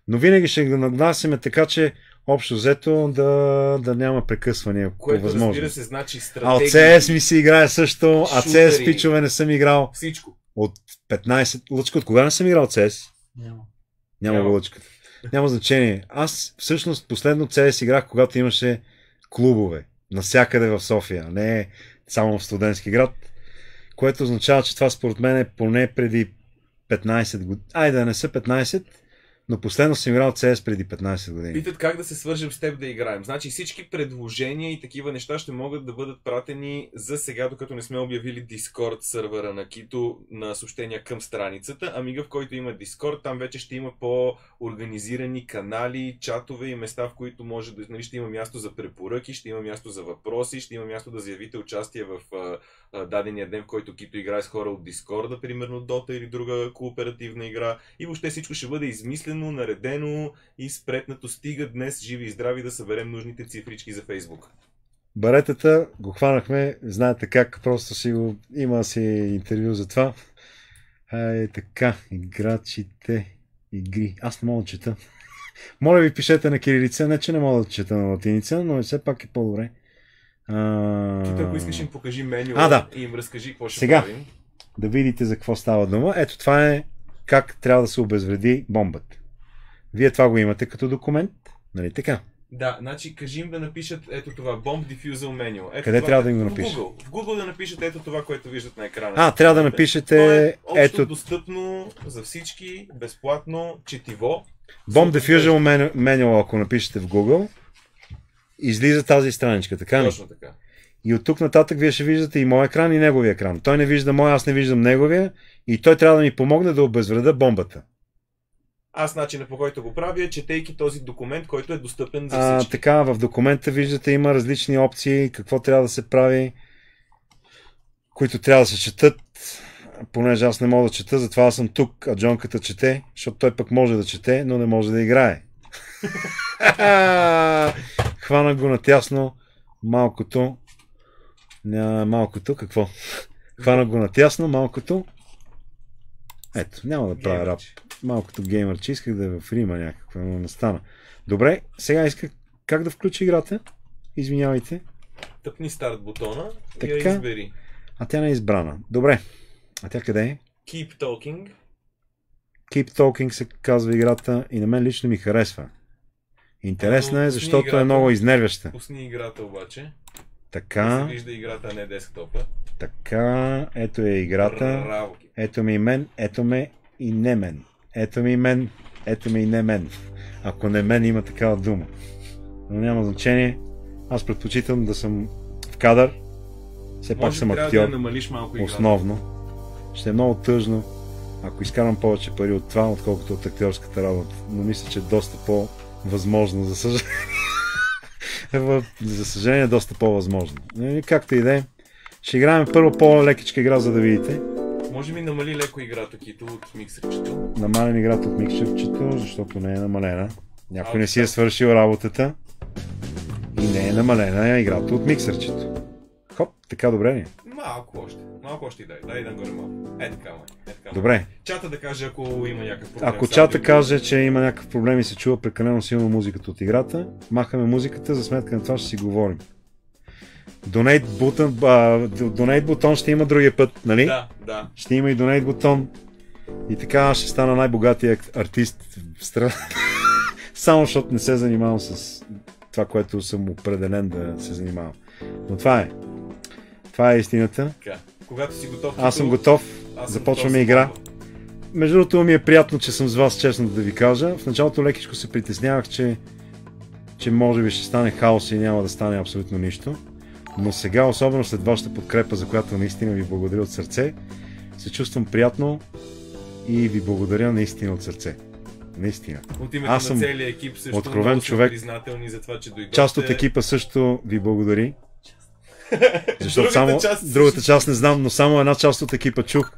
но винаги ще го наднасяме така, че общо взето да няма прекъсвания. Което разбира се значи стратегия. А от CS ми си играе също, а CS пичове не съм играл. Всичко. От 15... Лъчка, от кога не съм играл CS? Няма го лъчката. Няма значение. Аз всъщност последно CS играх, когато имаше клубове. Навсякъде в София. Не само в студентски град. Което означава, че това според мен е поне преди 15 години. Айде да не са 15, но последно съм играл CS преди 15 години. Питат как да се свържем с теб да играем. Значи всички предложения и такива неща ще могат да бъдат пратени за сега, докато не сме обявили Discord сървъра на Кито на съобщения към страницата. Ами в който има Discord, там вече ще има по-организирани канали, чатове и места, в които може да, нали, ще има място за препоръки, ще има място за въпроси, ще има място да заявите участие в дадения ден, в който Кито играе с хора от Discord, примерно Dota или друга кооперативна игра. И въобще всичко ще бъде измислено, наредено и спретнато. Стига днес живи и здрави да съберем нужните цифрички за Facebook. Баретата го хванахме, знаете как, просто има си интервю за това. Така, играчите, игри. Аз не мога да чета. Моля ви, пишете на кирилица, не че не мога да чета на латиница, но все пак е по-добре. Ти, ако искаш, им покажи меню и им разкажи какво ще сега правим. Да видите за какво става дума. Ето това е как трябва да се обезвреди бомбата. Вие това го имате като документ, нали така? Да, значи кажи им да напишат ето това, Bomb Diffusal Menu. Ето къде това, трябва да им го напишат? В Google да напишат ето това, което виждат на екрана. Трябва да напишете ето достъпно за всички, безплатно, четиво. Bomb Diffusal Menu, ако напишете в Google, излиза тази страничка, така ли? Точно така. И от тук нататък вие ще виждате и мой екран, и неговия екран. Той не вижда моя, аз не виждам неговия и той трябва да ми помогне да обезвреда бомбата. Аз начина, по който го правя, е четейки този документ, който е достъпен за всички. Така, в документа виждате, има различни опции, какво трябва да се прави, които трябва да се четат. понеже аз не мога да чета, затова съм тук, а Джонката чете, защото той пък може да чете, но не може да играе. Хвана го натясно малкото. Малкото, какво? Хвана го натясно малкото. Ето, няма да правя рап. Малкото геймърче, исках да е в Рима някаква, но не стана. Добре, сега исках как да включи играта? Извинявайте. Тъпни старт бутона така, и я избери. А тя не е избрана. Добре. А тя къде е? Keep Talking. Keep Talking се казва играта и на мен лично ми харесва. Интересна е, защото играта, е много изнервяща. Пусни играта обаче. Така. Да се вижда играта, а не десктопа. Така, ето е играта. Браво. Ето ми и мен, ето ме и не мен. Ето ми и мен, ето ми и не мен. Ако не мен има такава дума. Но няма значение. Аз предпочитам да съм в кадър. Все пак съм актьор. Да малко основно. Ще е много тъжно, ако изкарам повече пари от това, отколкото от актьорската работа. Но мисля, че е доста по-възможно, за съжаление. За съжаление е доста по-възможно. Както и да е. Ще играем първо по-лекичка игра, за да видите. Може ми намали леко играта, Кито, от миксерчето? Намалям играта от миксерчето, защото не е намалена. Някой не си е свършил работата. И не е намалена играта от миксерчето. Хоп, така добре ли? Малко още дай. Дай да горе малко. Е така, добре. Чата да каже, ако има някакъв проблем. Ако чата каже, че има някакъв проблем и се чува прекалено силно музиката от играта, махаме музиката, за сметка на това ще си говорим. Donate бутон ще има другия път, нали? Да. Ще има и Donate бутон. И така ще стана най-богатия артист в страната. Само защото не се занимавам с това, което съм определен да се занимавам. Но това е. Това е истината. Така. Когато си готов... Аз съм готов. Започваме игра. Между другото ми е приятно, че съм с вас, честно да ви кажа. В началото лекичко се притеснявах, че може би ще стане хаос и няма да стане абсолютно нищо. Но сега, особено след вашата подкрепа, за която наистина ви благодаря от сърце, се чувствам приятно и ви благодаря наистина от сърце. Наистина. От името на целия екип също откровен човек. Признателни за това, че дойдохте. Част от екипа също ви благодари. Защото само другата част не знам, но само една част от екипа чух,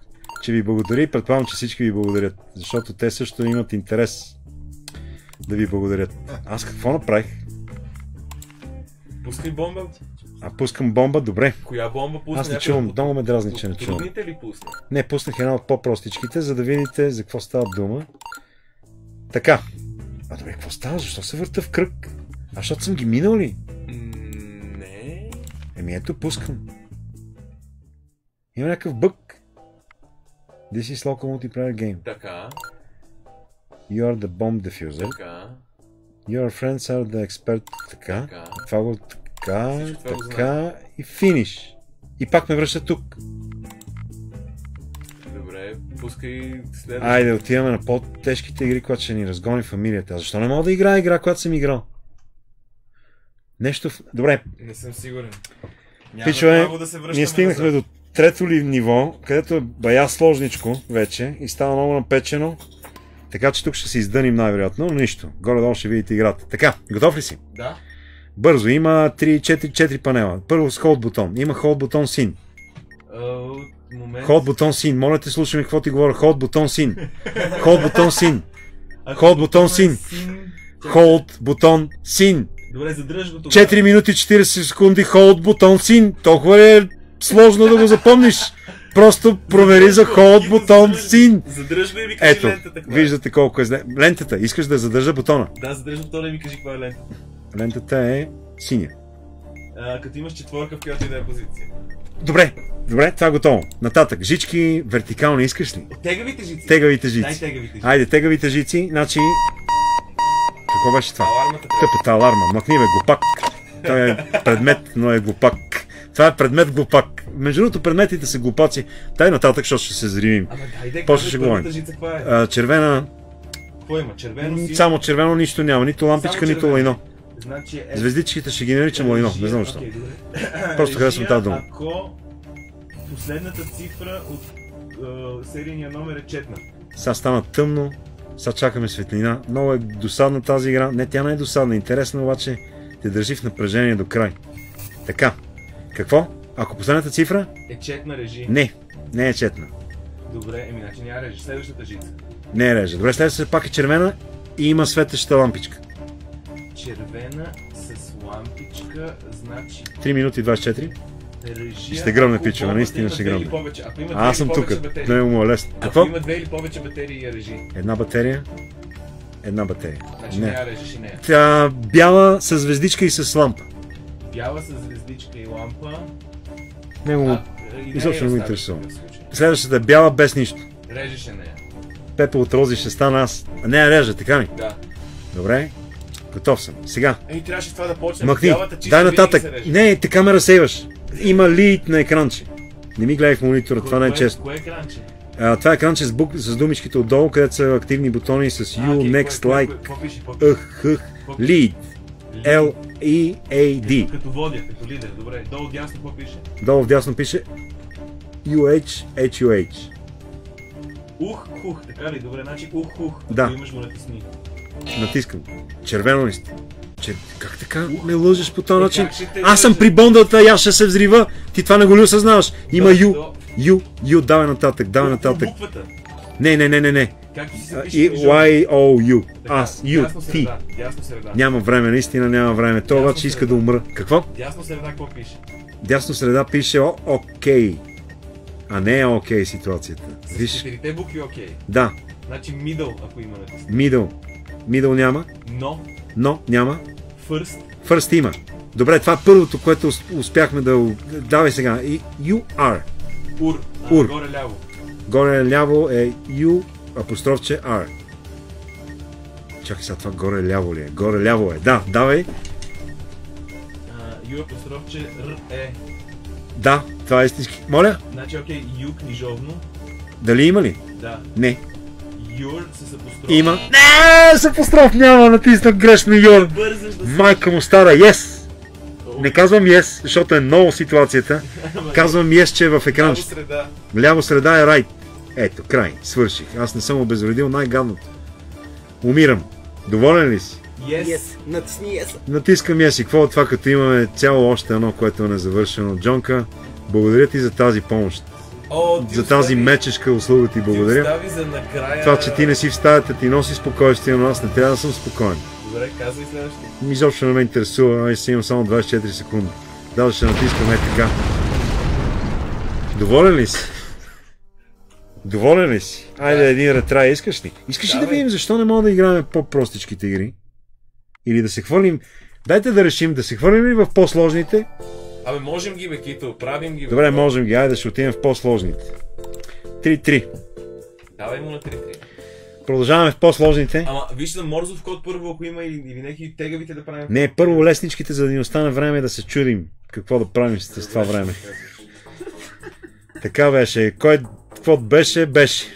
че ви благодари и предполагам, че всички ви благодарят. Защото те също имат интерес да ви благодарят. Аз какво направих? Пускай бомба. Пускам бомба, добре. Коя бомба пусна? Аз не чувам, много ме дразни, че не чувам. Трудните ли пусна? Не, пуснах една от по-простичките, за да видите за какво става дума. Така. Добре, какво става? Защо се върта в кръг? Защото съм ги минал ли? Не. Ето, пускам. Има някакъв бъг. This is local multiplayer game. Така. You are the bomb diffuser. Така. Your friends are the expert. Така. Това го така и финиш. И пак ме връща тук. Добре, пускай следващия. Айде, отиваме на по-тежките игри, когато ще ни разгони фамилията. А защо не мога да играя игра, която съм играл? Нещо... Добре. Не съм сигурен. Пичове, ние стигнахме до трето ли ниво, където е бая сложничко вече и става много напечено. Така че тук ще се издъним най-вероятно, но нищо. Горе-долу ще видите играта. Така, готов ли си? Да. Бързо, има 4 панела. Първо с Hold бутон. Има Hold бутон Scene. Hold бутон Scene. Моля те, слушай ми какво ти говоря. Hold бутон Scene. Hold бутон Scene. Hold бутон Scene. Hold бутон Scene. Добре, задръж го тогава. 4 минути 40 секунди Hold бутон Scene. Толкова е сложно да го запомниш. Просто провери за Hold бутон Scene. Задръж го и ми кажи ето, лентата. Виждате колко е лентата. Искаш да задържа бутона? Да, задръж бутона и ми кажи каква е лентата. Лентата е синя. Като имаш четворка, в която и да е позиция. Добре, това е готово. Нататък, жички вертикални искаш ли? Тегавите жици. Тегавите жици. Най-тегавите жици. Айде, тегавите жици, значи... Какво беше това? Алармата. Тъпата аларма, махни ме глупак. Той е предмет, но е глупак. Това е предмет глупак. Между другото, предметите са глупаци. Дай нататък, защото ще се зривим. После ще говорим. Червена... Какво има? Червено си? Само червено, нищо няма. Нито лампичка, нито лайно. Значи звездичките ще ги наричам лайно. Не знам защо. Просто харесвам тази дума. Ако последната цифра от серийния номер е четна. Сега стана тъмно. Сега чакаме светлина. Много е досадна тази игра. Не, тя не е досадна. Интересно, обаче те държи в напрежение до край. Така. Какво? Ако последната цифра? Е четна, режи. Не е четна. Добре, значи няма режеш. Следващата жица. Не реже. Добре, следващата пак е червена и има светеща лампичка. Червена с лампичка, значи... 3 минути и 24. Режия, Ще гръмне, пичове, наистина ще гръмне. Аз съм тук, не му е лесно. Какво? Ако има 2 или повече батерии, я режи. Една батерия. Една батерия. Значи не я режеш и нея. Тя бяла с звездичка и с лампа. Бяла с звездичка и лампа. Него изобщо не го интересува. Следващата е бяла без нищо. Режеше нея. Пепел от рози ще стана аз. А не я режа, така ли? Да. Добре. Готов съм. Сега. Трябваше това да почне. Махни. Дай нататък. Не, те камера сейваш. Има лид на екранче. Не ми гледай в монитора, това не е честно. Кое екранче? Това е екранче с думичките отдолу, където са активни бутони с You, Next, Like, Lead. L-E-A-D. Като водя, като лидер, добре. Долу дясно какво пише? Долу вдясно пише UH, HUH. Хух, така ли? Добре, значи хух. Да. Ако имаш го натисни. Натискам. Червено ли сте? Как така ме лъжеш по този начин? Аз съм при бондата и аз ще се взрива. Ти това не го ли осъзнаваш? Има U, давай нататък. Буквата. Не. Както си се пише? Y-O-U. Аз, U, ти. Дясно среда. Няма време, наистина няма време. Той обаче иска да умра. Какво? Дясно среда какво пише? Дясно среда пише окей. А не е окей ситуацията. С четирите букви окей. Да. Значи middle, ако има натисни. Middle няма. No. Няма. First има. Добре, това е първото, което успяхме да... Давай сега. You are. Ур. Горе ляво. Горе ляво е U, апострофче R. Чакай сега, това горе ляво ли е? Горе ляво е. Да, давай. U, апострофче R е. Да, това е истински. Моля? Значи, окей, U книжовно. Дали има ли? Да. Не. Your с апостроф. Има. Не, с апостроф няма, натиснах грешно Your. Майка му стара, yes. Не казвам yes, защото е много ситуацията. Казвам yes, че е в екранчето. Ляво среда е right. Ето, край, свърших. Аз не съм обезвредил най-гадното. Умирам. Доволен ли си? Yes. Натисни yes. Натискам yes и какво от това, като имаме цяло още едно, което е незавършено. Джонка, благодаря ти за тази помощ. За тази мечешка услуга ти благодаря. Това, че ти не си в стаята, ти носи спокойствие, но аз не трябва да съм спокоен. Добре, казвай следващия. Изобщо не ме интересува, аз си имам само 24 секунди. Даже ще натискаме така. Доволен ли си? Доволен ли си? Айде един ретрай, искаш ли? Искаш ли да видим защо не мога да играем по-простичките игри? Или да се хвърлим... Дайте да решим, да се хвърлим ли в по-сложните? Абе, можем ги, бе, Кито, правим ги. Добре, можем ги, айде ще отидем в по-сложните. 3-3. Давай му на 3-3. Продължаваме в по-сложните. Ама виждам Морзов код първо, ако има или някакви тегавите да правим. Не, първо лесничките, за да ни остане време да се чудим какво да правим с това време. Така беше. Кой квот беше?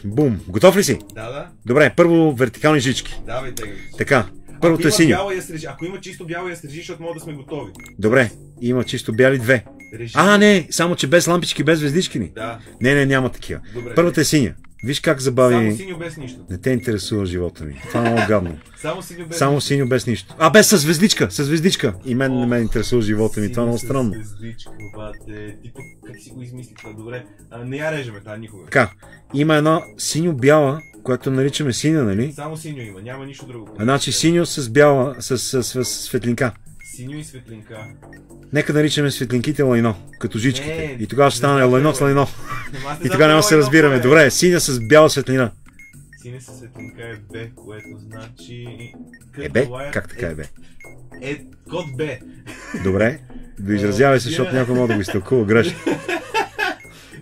Бум. Готов ли си? Да. Добре, първо вертикални жички. Давай тегавите. Така. Първото е синьо. Ако има чисто бяло я срежи, защото мога да сме готови. Добре, има чисто бяли две. Не, само че без лампички, без звездички ни. Да. Не, няма такива. Първата е синя. Виж как забави... Само синьо без нищо. Не те интересува живота ми. Това е много гадно. Само синьо без нищо. Без със звездичка. И мен не ме интересува живота ми. Това е много странно. Звездичка, бате. Ти как си го измисли това? Добре. Не я режеме това никога. Така. Има една синьо-бяла, която наричаме синя, нали? Само синьо има, няма нищо друго. Значи синьо с бяла, с светлинка. Синьо и светлинка. Нека наричаме светлинките лайно, като жичките. И тогава ще стане лайно с лайно. И тогава няма да се разбираме. Добре, синя с бяла светлина. Синя с светлинка е Б, което значи... Б? Как така е Б? Код Б. Добре, доизразявай се, защото някой може да го изтълкува грешно.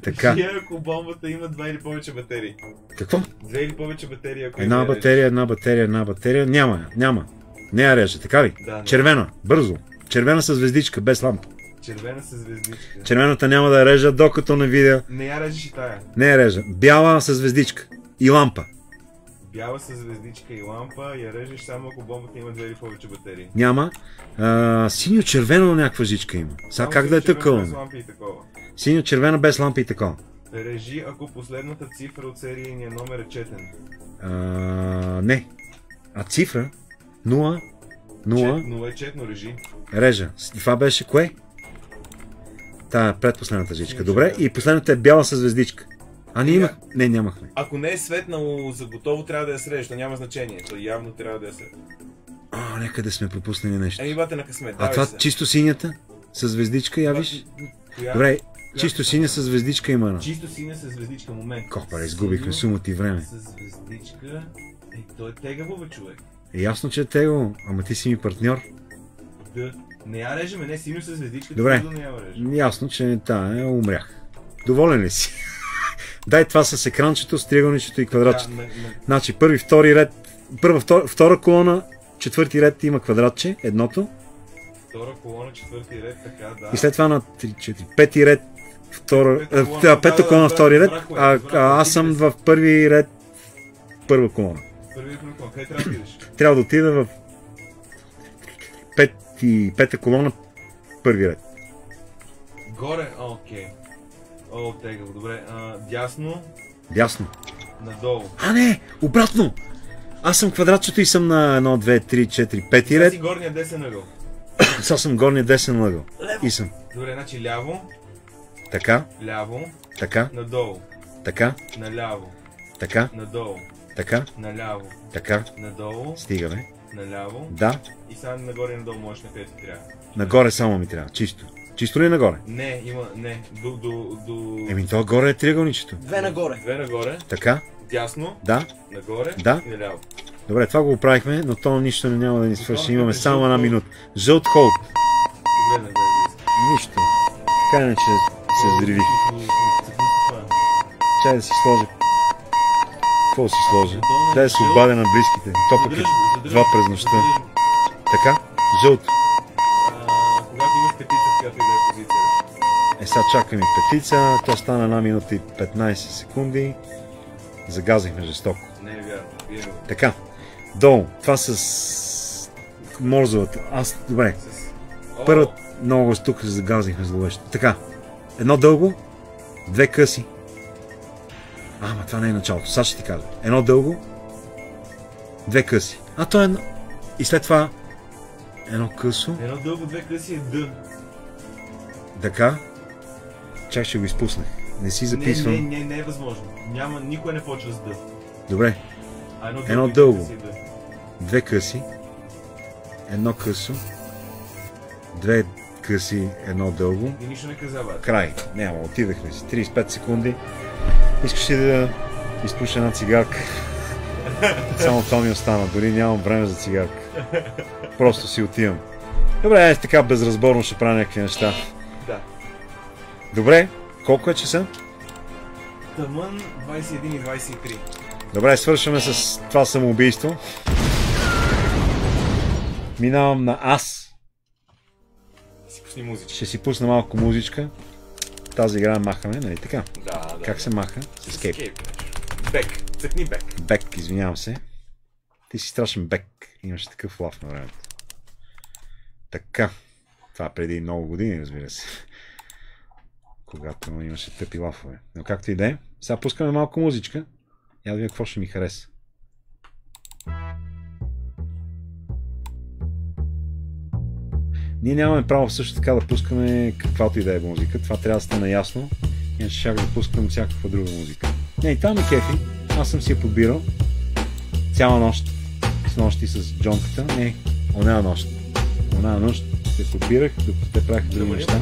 Така. Ако бомбата има 2 или повече батерии. Какво? 2 или повече батерии, ако една батерия. Няма. Не я реже, така ли? Да, червена, бързо. Червена с звездичка, без лампа. Червена с звездичка. Червената няма да я режа, докато не видя. Не я режеш и тая. Не я режа. Бяла с звездичка и лампа. Бяла с звездичка и лампа, я режеш само ако бомбата има 2 или повече батерии. Няма. Синьо-червена някаква жичка има. Сега как да е такова? Синьо-червена без лампа и такова. Режи, ако последната цифра от серийния номер е четен. Не. А цифра? 0 е четно, режи. Режа. Това беше кое? Та предпоследната жичка. Добре. И последната е бяла с звездичка. Ние имах... Не, нямахме. Ако не е светнало за готово, трябва да я срежеш, то няма значение. То явно трябва да я срежеш. Някъде сме пропуснали нещо. Бате на късмет. Това чисто синята? С звездичка, я виж? Добре, чисто синя с звездичка има. Чисто синя с звездичка, момент. Копа, изгубихме сумата и време. С звездичка... той е тегаво, бе, човек. Ясно, че е тегаво, ама ти си ми партньор. Да. Не я режеме, не синьо с звездичка, добре, не я режем. Ясно, че умрях. Доволен ли си? Дай това с екранчето, с триъгълничето и квадратчето. Значи, първи, втори ред, втора колона, четвърти ред има квадратче, едното. Втора колона, четвърти ред, така, да. И след това на 3, 4, пети ред, пета колона, втори ред, аз съм в първи ред, първа колона. Първи колона, къде трябва да отидеш? Трябва да отида в пета колона, първи ред. Горе? Окей. Тегаво, добре. Дясно? Дясно. Надолу. Не! Обратно! Аз съм квадратчето и съм на 1, 2, 3, 4, 5 ред. Сега си горния десен ъгъл. Сега съм горния десен ъгъл. Лево. И съм. Добре, значи ляво. Така. Ляво. Така. Надолу. Така. Наляво. Така. Надолу. Така. Наляво. Така. Надолу. Стигаме. Наляво. Да. И сега нагоре и надолу можеш на където ти трябва. Нагоре само ми трябва, чисто. Чисто ли е нагоре? Не, има, не. Това горе е триъгълничето. Две нагоре. Така. Дясно. Да. Нагоре. Да. И наляво. Добре, това го оправихме, но то нищо няма да ни свърши. Имаме само една минута. Жълт холд. Нищо. Така иначе се взривих. Чай да си сложа. Какво си сложа? Дай да се обадя на близките. То пък е 2 през нощта. Така? Жълто. Когато имаш петица, в която иде позиция. Сега чакаме петица. То стана 1 минута и 15 секунди. Загазихме жестоко. Не е вярно. Така. Долу. Това с морзовата. Добре. Първата много тук загазихме зловещо. Така. Едно дълго. 2 къси. Ама това не е началото. Сега ще ти кажа. Едно дълго. 2 къси. То е едно. И след това едно късо. Едно дълго, 2 къси е Д. Така. Чак ще го изпуснах. Не си записвам. Не е възможно. Никой не почва с Д. Добре. Едно дълго. 2 къси. Едно късо. 2 къси, едно дълго. И нищо не казава. Край. Няма, отидахме си. 35 секунди. Искаш ли да изпуша една цигарка? Само това ми остана. Дори нямам време за цигарка. Просто си отивам. Добре, така безразборно ще правя някакви неща. Да. Добре, колко е часа? Тъмън 21 и 23. Добре, свършваме с това самоубийство. Минавам на аз. Ще си пусна малко музичка. Тази игра махаме, нали така? Да. Как се маха? С Escape. Бек. Цъкни бек. Бек, извинявам се. Ти си страшен бек. Имаше такъв лав на времето. Така. Това преди много години, разбира се. Когато имаше тъпи лафове. Но както и да е. Сега пускаме малко музичка. Я да видя какво ще ми хареса. Ние нямаме право също така да пускаме каквато и да е музика. Това трябва да стане ясно. Иначе щях да пускам всякаква друга музика. Не, и това ме кефи. Аз съм си я подбирал. Цяла нощ. С нощи с джонката. Не, оная нощ. Оная нощ се подбирах, докато те правиха други неща.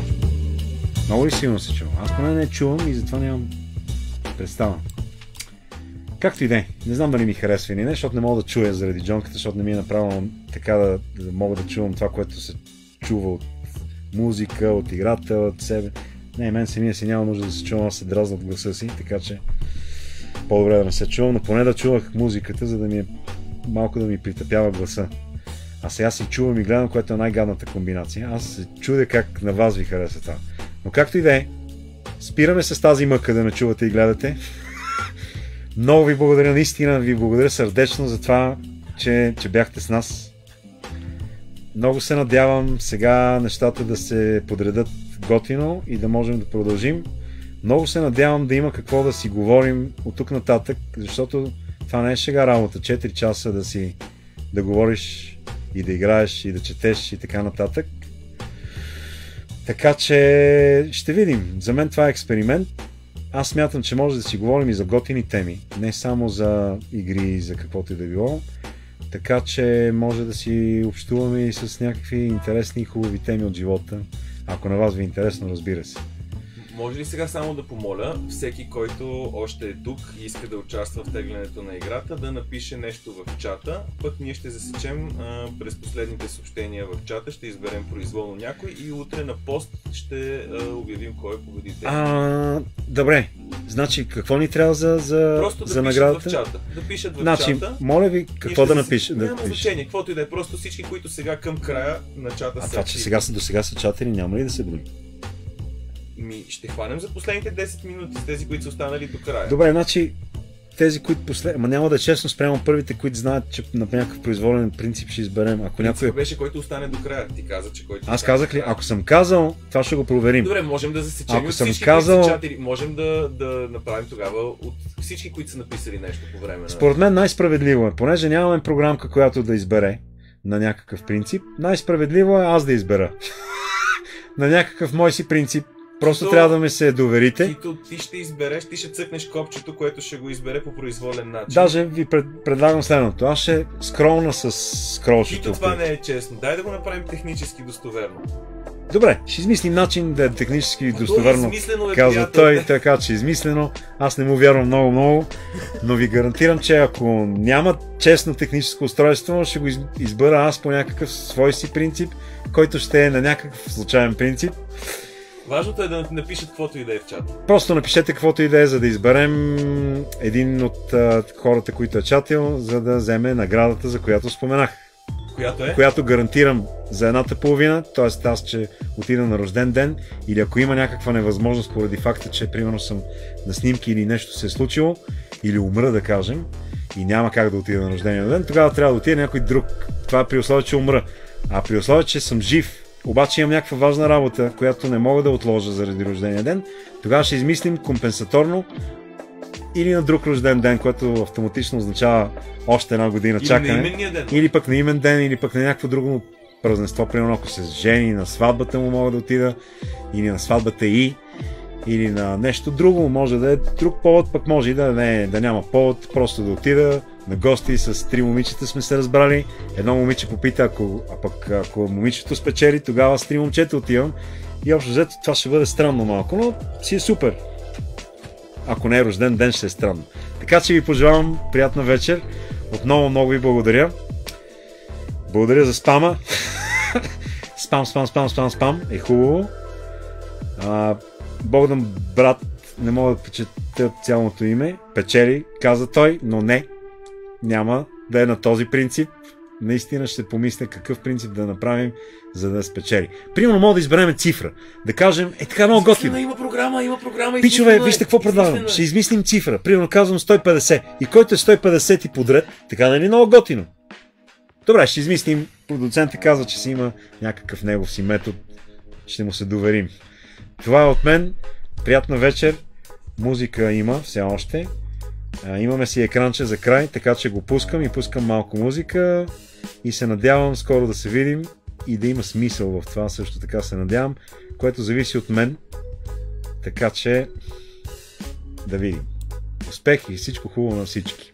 Много ли силно се чувам? Аз поне не чувам и затова нямам представа. Както и да е. Не знам дали ми харесва или не, защото не мога да чуя заради джонката, защото не ми е направено така да мога да чувам това, което се чува от музика, от играта, от себе. Не, мен самия си няма нужда да се чувам, аз се дразна от гласа си, така че по-добре да не се чувам, но поне да чувах музиката, за да ми малко да ми притъпява гласа. А сега си чувам и гледам, което е най-гадната комбинация. Аз се чудя как на вас ви хареса това. Но както и да е, спираме с тази мъка да ме чувате и гледате. Много ви благодаря, наистина ви благодаря сърдечно за това, че бяхте с нас. Много се надявам сега нещата да се подредат готино и да можем да продължим. Много се надявам да има какво да си говорим от тук нататък, защото това не е шега работа. 4 часа да говориш и да играеш и да четеш и така нататък. Така че ще видим. За мен това е експеримент. аз смятам, че може да си говорим и за готини теми, не само за игри и за каквото и да било, така че може да си общуваме и с някакви интересни и хубави теми от живота, ако на вас ви е интересно, разбира се. Може ли сега само да помоля всеки, който още е тук и иска да участва в теглянето на играта, да напише нещо в чата, пък ние ще засечем през последните съобщения в чата, ще изберем произволно някой и утре на пост ще обявим кой е победител. Добре, значи какво ни трябва просто за наградата? В чата. Да пишат в значи, чата. Моля ви, какво да напишат? Няма значение, каквото и да е, просто всички, които сега към края на чата са. Това, че до сега са чатери, няма ли да се брои? Ще хванем за последните 10 минути с тези, които са останали до края. Добре, значи тези, които няма да е честно спрямо първите, които знаят, че на някакъв произволен принцип ще изберем. Ако някой беше, който остане до края. Ти каза, че който. Аз казах ли? Ако съм казал, това ще го проверим. Добре, можем да засечем ако от съм всички, казал... които са чатери. Можем да направим тогава от всички, които са написали нещо по време на... Според мен най-справедливо е, понеже нямаме програмка, която да избере на някакъв принцип, най-справедливо е аз да избера. На някакъв мой си принцип. Просто трябва да ми се доверите. Ти ще избереш, ти ще цъкнеш копчето, което ще го избере по произволен начин. Даже ви предлагам следното. Аз ще скролна с скролчето. Това не е честно. Дай да го направим технически достоверно. Добре, ще измислим начин да е технически достоверно. Казва той, така че измислено. Аз не му вярвам много, но ви гарантирам, че ако няма честно техническо устройство, ще го избера аз по някакъв свой си принцип, който ще е на някакъв случайен принцип. Важното е да напишат каквото и да е в чата. Просто напишете каквото и да е, за да изберем един от хората, които е чатил, за да вземе наградата, за която споменах. Която е? Която гарантирам за едната половина, т.е. аз, че отида на рожден ден, или ако има някаква невъзможност поради факта, че примерно съм на снимки или нещо се е случило, или умра, да кажем, и няма как да отида на рождения ден, тогава трябва да отида някой друг. Това е при условие, че умра. А при условие, че съм жив, обаче имам някаква важна работа, която не мога да отложа заради рождения ден, тогава ще измислим компенсаторно или на друг рожден ден, което автоматично означава още една година чакане. Или пък на имен ден, или пък на някакво друго празненство. Примерно ако се жени, на сватбата му мога да отида, или на сватбата или на нещо друго, може да е друг повод, пък може и да няма повод, просто да отида на гости с 3 момичета сме се разбрали. Едно момиче попита, ако момичето спечели, тогава с 3 момчета отивам. И общо взето това ще бъде странно малко, но си е супер. Ако не е рожден ден, ще е странно. Така че ви пожелавам приятна вечер. Отново много ви благодаря. Благодаря за спама. Спам е хубаво. Богдан брат, не мога да прочета цялото име, печели, каза той, но не. Няма да е на този принцип. Наистина ще помисля какъв принцип да направим, за да спечели. Примерно мога да изберем цифра. Да кажем, така много готино. Има програма. Пичове, вижте какво предлагам. Ще измислим цифра. Примерно казвам 150. И който е 150 и подред, така нали много готино. Добре, ще измислим. Продуцентът казва, че си има някакъв негов си метод. Ще му се доверим. Това е от мен. Приятна вечер. Музика има все още. Имаме си екранче за край, така че го пускам и пускам малко музика и се надявам скоро да се видим и да има смисъл в това, също така се надявам, което зависи от мен, така че да видим. Успех и всичко хубаво на всички!